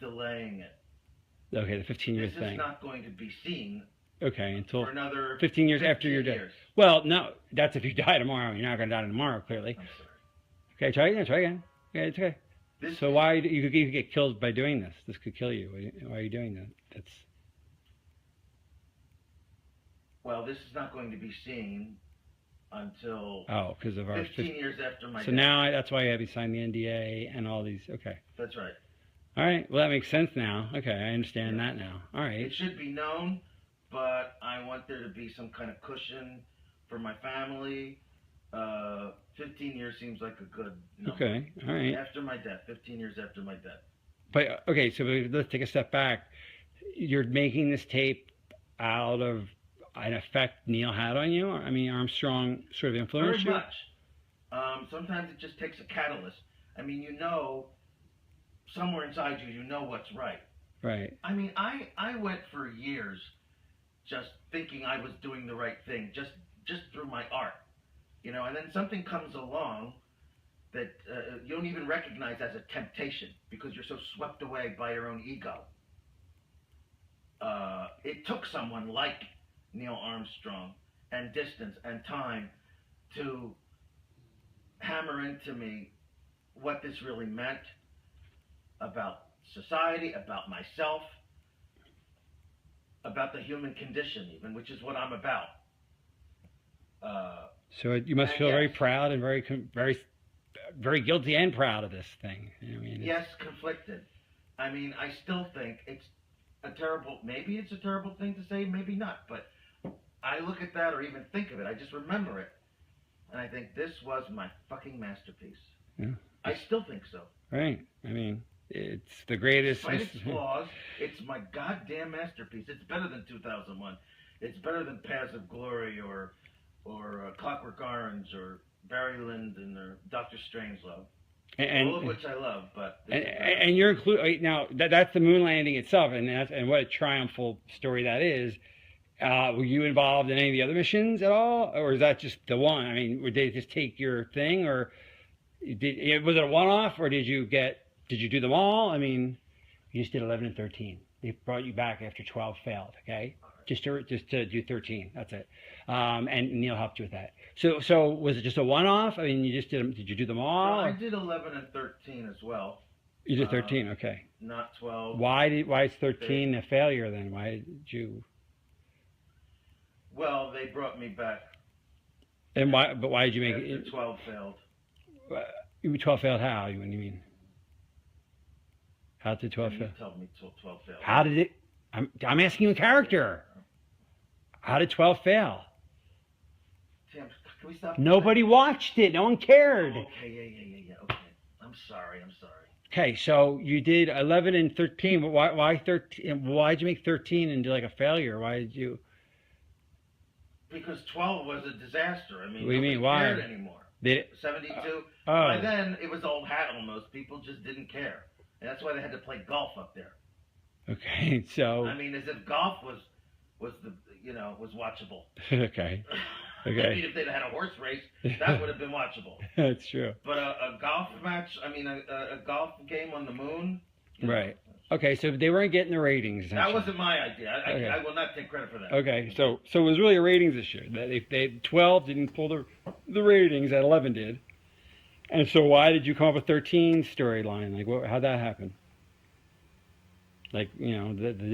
delaying it. Okay, the 15-year thing. This is not going to be seen. Okay, until for another 15 years after you're dead. Well, no, that's if you die tomorrow. You're not going to die tomorrow, clearly. I'm sorry. Okay, try again. Okay, it's okay. So why you could get killed by doing this? This could kill you. Why are you doing that? That's. Well, this is not going to be seen until because of our 15 years after my death. So now that's why you have to sign the NDA and all these. Okay. That's right. All right. Well, that makes sense now. Okay, I understand that now. All right. It should be known, but I want there to be some kind of cushion for my family. 15 years seems like a good number. Okay. All right. After my death, 15 years after my death. But okay, so let's take a step back. You're making this tape out of an effect Neil had on you? I mean, Armstrong sort of influenced you? Very much. Sometimes it just takes a catalyst. I mean, somewhere inside you know what's right. Right. I mean, I went for years just thinking I was doing the right thing, just through my art. And then something comes along that you don't even recognize as a temptation because you're so swept away by your own ego. It took someone like Neil Armstrong and distance and time to hammer into me what this really meant about society, about myself, about the human condition even, which is what I'm about. So you must feel very proud and very guilty and proud of this thing. Yes, conflicted. I mean, I still think maybe it's a terrible thing to say, maybe not, but I look at that or even think of it, I just remember it, and I think this was my fucking masterpiece. Yeah. I still think so. Right. I mean, it's the greatest. Despite its flaws, it's my goddamn masterpiece. It's better than 2001. It's better than Paths of Glory or Clockwork Orange or Barry Lyndon or Dr. Strangelove. All of which I love, but and you're included now. That's the moon landing itself, and what a triumphal story that is. Were you involved in any of the other missions at all, or is that just the one? I mean, did they just take your thing, or was it a one-off, or did you do them all? I mean, you just did 11 and 13. They brought you back after 12 failed. Okay, just to do 13. That's it. And Neil helped you with that. So was it just a one-off? I mean, you just did you do them all? No, I did 11 and 13 as well. You did 13, okay. Not 12. Why is 13 a failure then? Why did you? Well, they brought me back. And why? But why did you make it? 12 failed. 12 failed how? What do you mean? How did 12 fail? You told me 12 failed. How did it? I'm asking you a character. How did 12 fail? Tim, can we stop? Nobody watched it. No one cared. Oh, okay, yeah. Okay. I'm sorry. Okay, so you did 11 and 13, but why 13? Why did you make 13 and do like a failure? Why did you? Because 12 was a disaster. I mean, what do you mean? Why? Cared anymore. 72. By then, it was old hat almost. People just didn't care. And that's why they had to play golf up there. Okay, so I mean, as if golf was the was watchable. okay, I mean, okay, if they'd had a horse race, that would have been watchable. that's true. But a golf match, I mean, a golf game on the moon, Right. Okay, so they weren't getting the ratings. That wasn't my idea. Okay. I will not take credit for that. Okay, so it was really a ratings issue. They 12 didn't pull the ratings that 11 did, and so why did you come up with 13 storyline? Like, how'd that happen? Like, the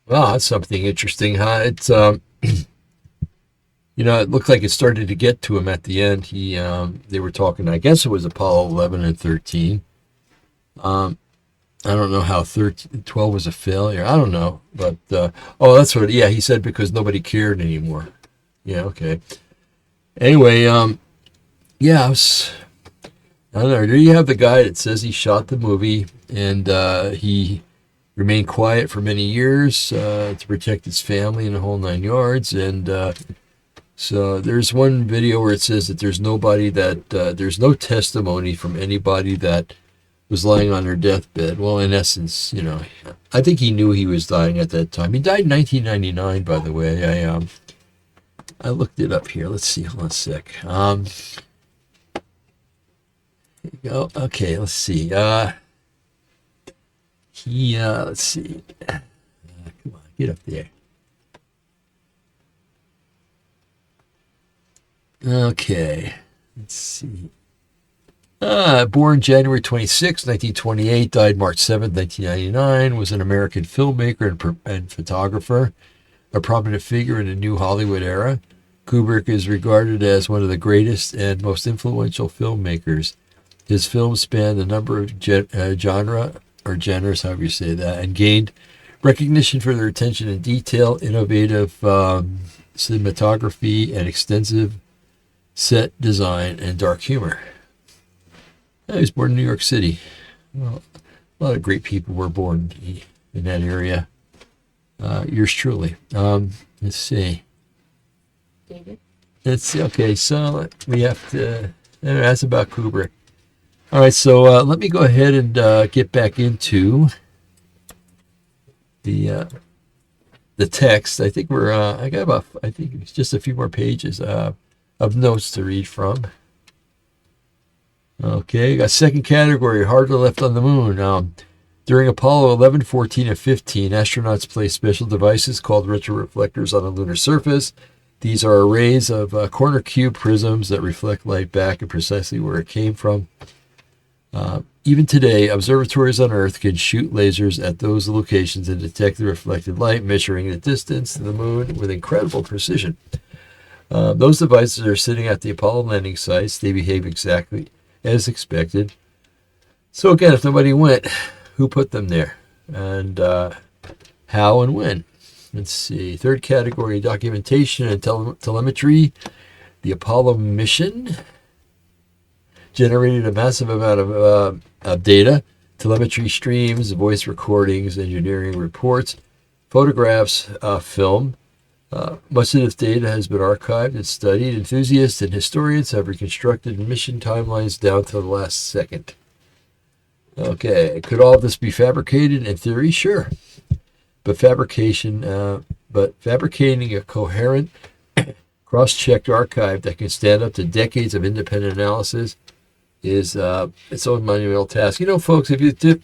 Well, that's something interesting, huh? It's it looked like it started to get to him at the end. They were talking. I guess it was Apollo 11 and 13. Um, I don't know how 12 was a failure. I don't know, but that's what. Yeah, he said because nobody cared anymore. Yeah, okay. Anyway, yeah, I don't know. There you have the guy that says he shot the movie and he remained quiet for many years to protect his family and the whole 9 yards. And so there's one video where it says that there's no testimony from anybody that was lying on their deathbed. Well, in essence, I think he knew he was dying at that time. He died in 1999, by the way. I looked it up here. Let's see. Hold on a sec. Here you go. Okay, let's see. Let's see. Come on, get up there. Okay, let's see. Born January 26, 1928, died March 7, 1999, was an American filmmaker and photographer, a prominent figure in the new Hollywood era. Kubrick is regarded as one of the greatest and most influential filmmakers. His films spanned a number of genre or genres, however you say that, and gained recognition for their attention to detail, innovative cinematography, and extensive set design and dark humor. He was born in New York City. Well, a lot of great people were born in that area. Yours truly. Let's see. David? Let's see. Okay, so we have to. That's about Kubrick. All right, so let me go ahead and get back into the text. I think I think it's just a few more pages of notes to read from. Okay, got second category, hardware left on the moon. During Apollo 11, 14, and 15, astronauts placed special devices called retroreflectors on the lunar surface. These are arrays of corner cube prisms that reflect light back and precisely where it came from. Even today, observatories on Earth can shoot lasers at those locations and detect the reflected light, measuring the distance to the moon with incredible precision. Those devices are sitting at the Apollo landing sites. They behave exactly as expected. So again, if nobody went, who put them there? And how and when? Let's see. Third category, documentation and telemetry. The Apollo mission generated a massive amount of data, telemetry streams, voice recordings, engineering reports, photographs, film. Much of this data has been archived and studied. Enthusiasts and historians have reconstructed mission timelines down to the last second. Okay, could all of this be fabricated? In theory, sure. But fabricating a coherent, cross-checked archive that can stand up to decades of independent analysis is its own monumental task. Folks, if you did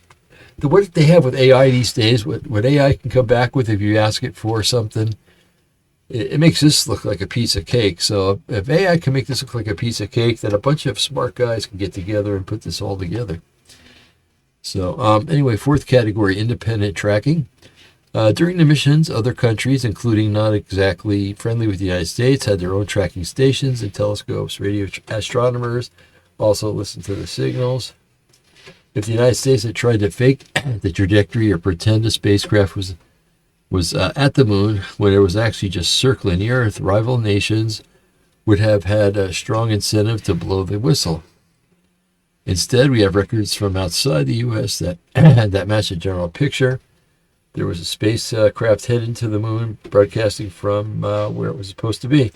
what they have with AI these days, what AI can come back with if you ask it for something, it makes this look like a piece of cake. So if AI can make this look like a piece of cake, then a bunch of smart guys can get together and put this all together. So anyway, fourth category, independent tracking. During the missions, other countries, including not exactly friendly with the United States, had their own tracking stations and telescopes. Radio astronomers also listened to the signals. If the United States had tried to fake the trajectory or pretend a spacecraft was at the moon when it was actually just circling the Earth, rival nations would have had a strong incentive to blow the whistle. Instead, we have records from outside the U.S. that match the general picture. there was a spacecraft heading to the moon broadcasting from where it was supposed to be.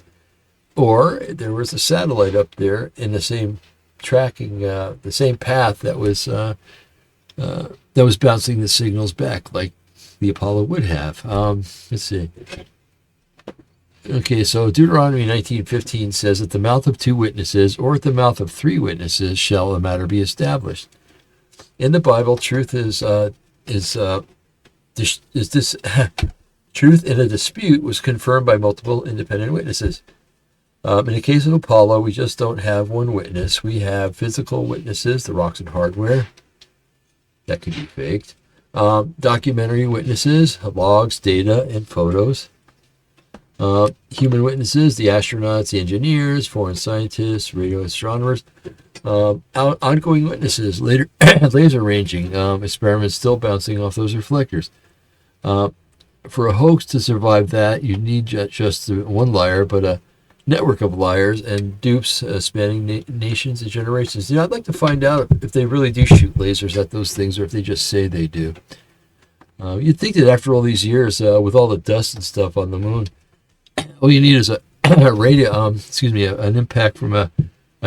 Or there was a satellite up there in the same tracking, the same path that was bouncing the signals back like the Apollo would have. Let's see. Okay, so Deuteronomy 19:15 says, "At the mouth of two witnesses, or at the mouth of three witnesses, shall a matter be established." In the Bible, truth is this truth in a dispute was confirmed by multiple independent witnesses. In the case of Apollo, we just don't have one witness. We have physical witnesses, the rocks and hardware. That could be faked. Documentary witnesses, logs, data, and photos. Human witnesses, the astronauts, the engineers, foreign scientists, radio astronomers. Ongoing witnesses, laser ranging, experiments still bouncing off those reflectors. For a hoax to survive that, you need just one liar, but a network of liars and dupes spanning nations and generations. I'd like to find out if they really do shoot lasers at those things or if they just say they do. You'd think that after all these years, with all the dust and stuff on the moon, all you need is an impact from a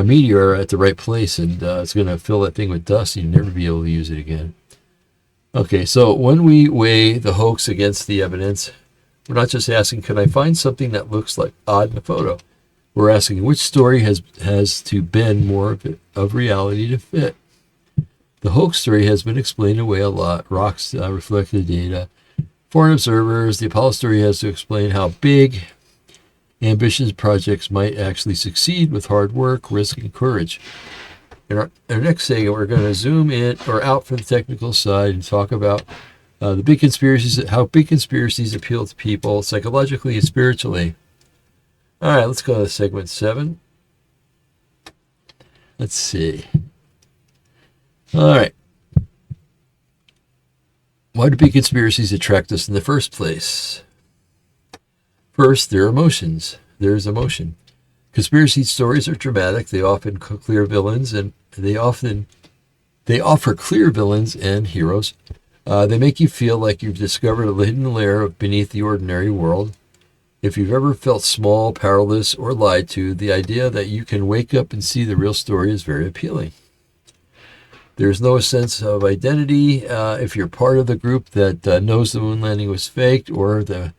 meteor at the right place, and it's going to fill that thing with dust, and you'll never be able to use it again. Okay, so when we weigh the hoax against the evidence, we're not just asking, can I find something that looks like odd in a photo? We're asking, which story has to bend more of reality to fit? The hoax story has been explained away a lot. Rocks reflect the data. Foreign observers, the Apollo story has to explain how big, ambitious projects might actually succeed with hard work, risk, and courage. In our next segment, we're going to zoom in or out from the technical side and talk about the big conspiracies, how big conspiracies appeal to people psychologically and spiritually. All right, let's go to segment 7. Let's see. All right. Why do big conspiracies attract us in the first place? First, there are emotions. There's emotion. Conspiracy stories are dramatic. They often clear villains, and they offer clear villains and heroes. They make you feel like you've discovered a hidden layer beneath the ordinary world. If you've ever felt small, powerless, or lied to, the idea that you can wake up and see the real story is very appealing. There's no sense of identity if you're part of the group that knows the moon landing was faked, or that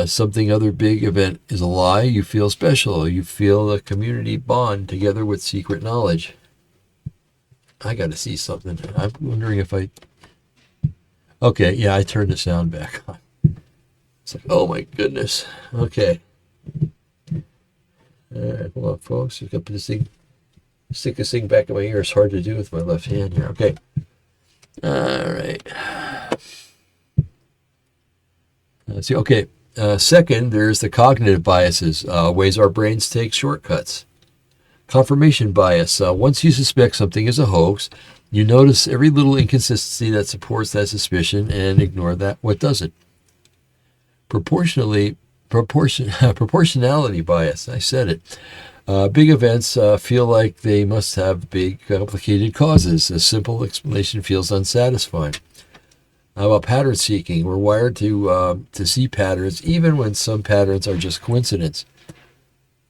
something other big event is a lie. You feel special. You feel a community bond together with secret knowledge. I got to see something. I'm wondering if I... Okay, yeah, I turned the sound back on. It's like, oh my goodness. Okay. All right, hold on, folks. I've got this thing... Stick this thing back in my ear. It's hard to do with my left hand here. Okay. All right. Let's see. Okay. Second, there's the cognitive biases, ways our brains take shortcuts. Confirmation bias. Once you suspect something is a hoax, you notice every little inconsistency that supports that suspicion and ignore what doesn't. Proportionality bias. I said it. Big events feel like they must have big, complicated causes. A simple explanation feels unsatisfying. How about pattern seeking? We're wired to see patterns, even when some patterns are just coincidence.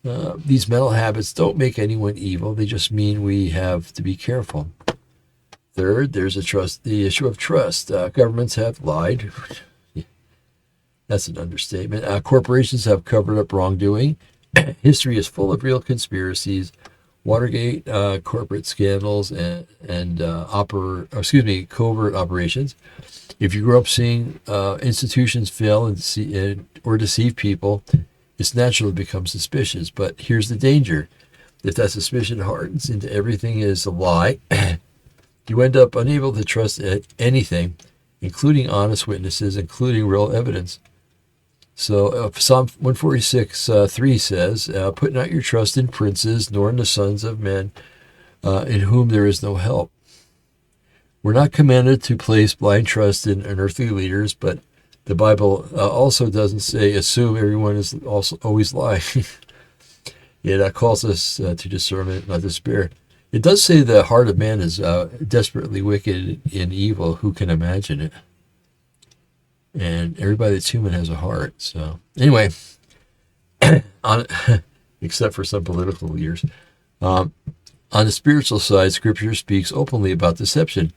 These mental habits don't make anyone evil. They just mean we have to be careful. Third, there's the issue of trust. Governments have lied. That's an understatement. Corporations have covered up wrongdoing. History is full of real conspiracies, Watergate, corporate scandals, and covert operations. If you grew up seeing institutions fail or deceive people, it's natural to become suspicious. But here's the danger: if that suspicion hardens into everything is a lie, you end up unable to trust anything, including honest witnesses, including real evidence. So Psalm 146:3 says, "Put not your trust in princes, nor in the sons of men, in whom there is no help." We're not commanded to place blind trust in earthly leaders, but the Bible also doesn't say assume everyone is also always lying. It calls us to discernment, not despair. It does say the heart of man is desperately wicked and evil. Who can imagine it? and everybody that's human has a heart. So anyway, on except for some political leaders, on the spiritual side, Scripture speaks openly about deception.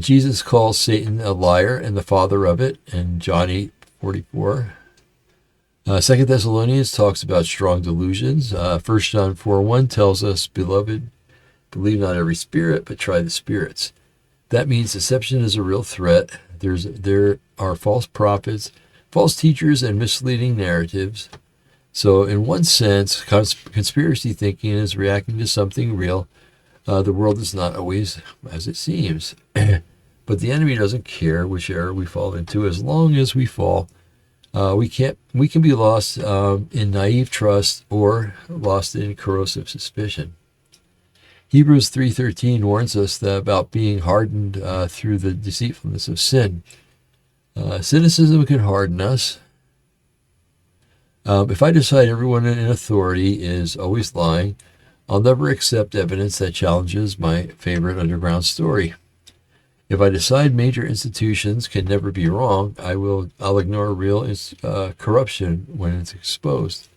Jesus calls Satan a liar and the father of it in John 8:44. 2 Thessalonians talks about strong delusions. 1 John 4:1 tells us, Beloved, believe not every spirit, but try the spirits. That means deception is a real threat. There are false prophets, false teachers, and misleading narratives. So in one sense, conspiracy thinking is reacting to something real. The world is not always as it seems. But the enemy doesn't care which error we fall into as long as we fall. We can be lost in naive trust or lost in corrosive suspicion. Hebrews 3:13 warns us about being hardened through the deceitfulness of sin. Cynicism can harden us. If I decide everyone in authority is always lying, I'll never accept evidence that challenges my favorite underground story. If I decide major institutions can never be wrong, I'll ignore real corruption when it's exposed.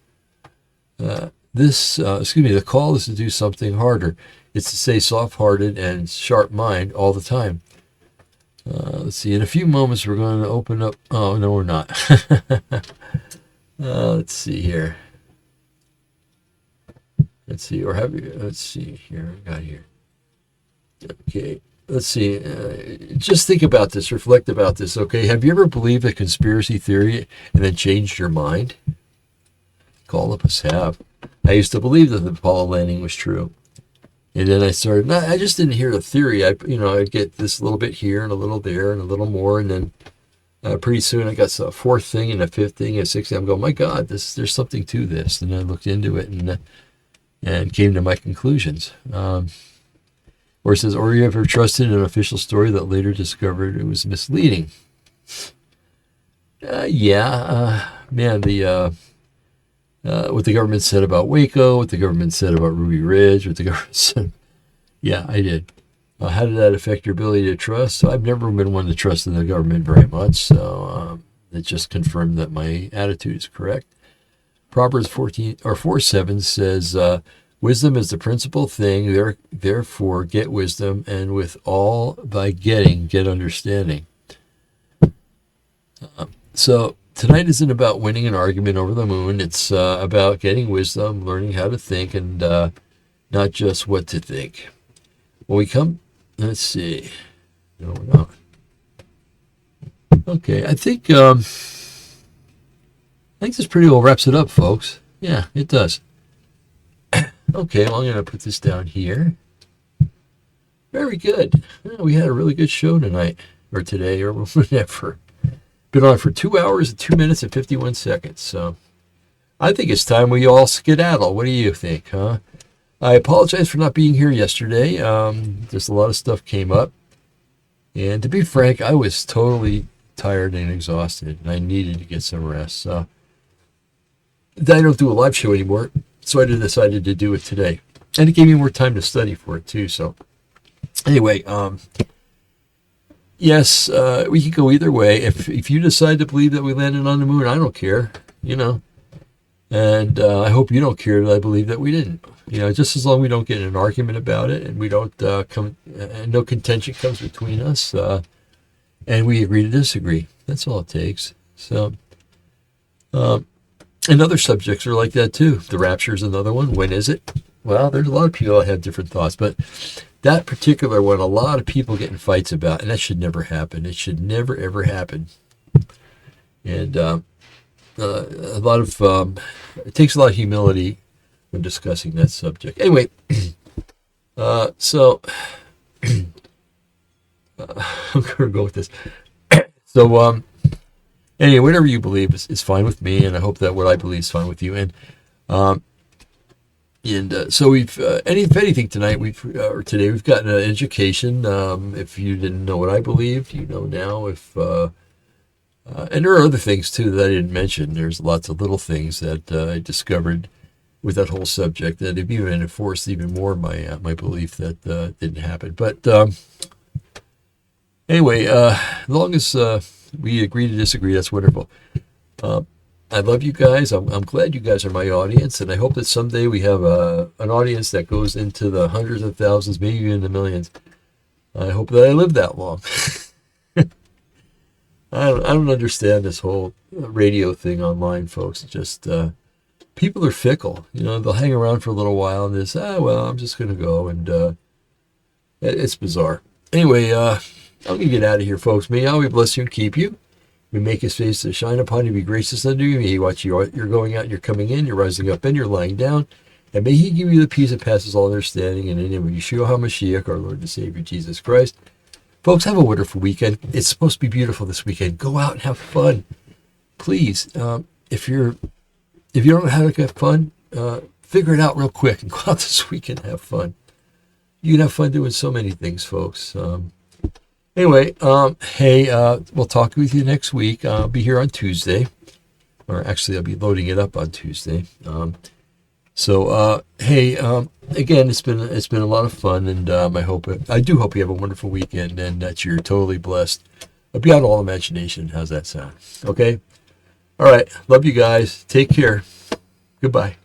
The call is to do something harder. It's to stay soft-hearted and sharp mind all the time. Let's see. In a few moments, we're going to open up. Oh no, we're not. Let's see here. Let's see. Let's see here. I got here. Okay. Let's see. Just think about this. Reflect about this. Okay. Have you ever believed a conspiracy theory and then changed your mind? All of us have. I used to believe that the Apollo landing was true, and then I started. I just didn't hear the theory. I'd get this little bit here and a little there and a little more, and then pretty soon I got a fourth thing and a fifth thing and a sixth thing. I'm going, my God, there's something to this, and I looked into it and came to my conclusions. Or it says, or you ever trusted an official story that later discovered it was misleading? Man, what the government said about Waco, what the government said about Ruby Ridge, what the government said. Yeah, I did. How did that affect your ability to trust? So I've never been one to trust in the government very much, so it just confirmed that my attitude is correct. Proverbs 4:7 says, wisdom is the principal thing, therefore get wisdom, and with all thy getting, get understanding. So tonight isn't about winning an argument over the moon. It's about getting wisdom, learning how to think, and not just what to think. When we come, let's see. No, we're not. Okay, I think this pretty well wraps it up, folks. Yeah, it does. Okay, well, I'm going to put this down here. Very good. Well, we had a really good show tonight, or today, or whatever. Been on for 2 hours and 2 minutes and 51 seconds. So I think it's time we all skedaddle. What do you think, huh? I apologize for not being here yesterday. Just a lot of stuff came up. And to be frank, I was totally tired and exhausted, and I needed to get some rest. So I don't do a live show anymore, so I decided to do it today. And it gave me more time to study for it, too. So anyway, yes, we could go either way. If you decide to believe that we landed on the moon, I don't care, And I hope you don't care that I believe that we didn't. Just as long as we don't get in an argument about it, and we don't no contention comes between us, and we agree to disagree. That's all it takes. So, and other subjects are like that too. The rapture is another one. When is it? Well, there's a lot of people that have different thoughts, but that particular one, a lot of people get in fights about, and that should never happen. It should never, ever happen. And a lot of it takes a lot of humility when discussing that subject. Anyway, so I'm going to go with this. So anyway, whatever you believe is fine with me, and I hope that what I believe is fine with you. And so we've, if anything, tonight or today we've gotten an education. If you didn't know what I believed, you know now. And there are other things too that I didn't mention. There's lots of little things that I discovered with that whole subject that have even enforced even more my belief that didn't happen. But anyway, as long as We agree to disagree. That's wonderful. I love you guys. I'm glad you guys are my audience, and I hope that someday we have an audience that goes into the hundreds of thousands, maybe even the millions. I hope that I live that long. I don't understand this whole radio thing online, folks. It's just people are fickle. They'll hang around for a little while and just, well, I'm just going to go, and it's bizarre. Anyway, I'm going to get out of here, folks. May Yahweh bless you and keep you. May make his face to shine upon you, be gracious unto you. May he watch you. You're going out and you're coming in. You're rising up and you're lying down. And may he give you the peace that passes all understanding. In the name of Yeshua HaMashiach, our Lord and Savior, Jesus Christ. Folks, have a wonderful weekend. It's supposed to be beautiful this weekend. Go out and have fun. Please, if you don't know how to have fun, figure it out real quick and go out this weekend and have fun. You can have fun doing so many things, folks. Anyway, hey, we'll talk with you next week. I'll be here on Tuesday, or actually, I'll be loading it up on Tuesday. Hey, again, it's been a lot of fun, and I do hope you have a wonderful weekend and that you're totally blessed beyond all imagination. How's that sound? Okay, all right. Love you guys. Take care. Goodbye.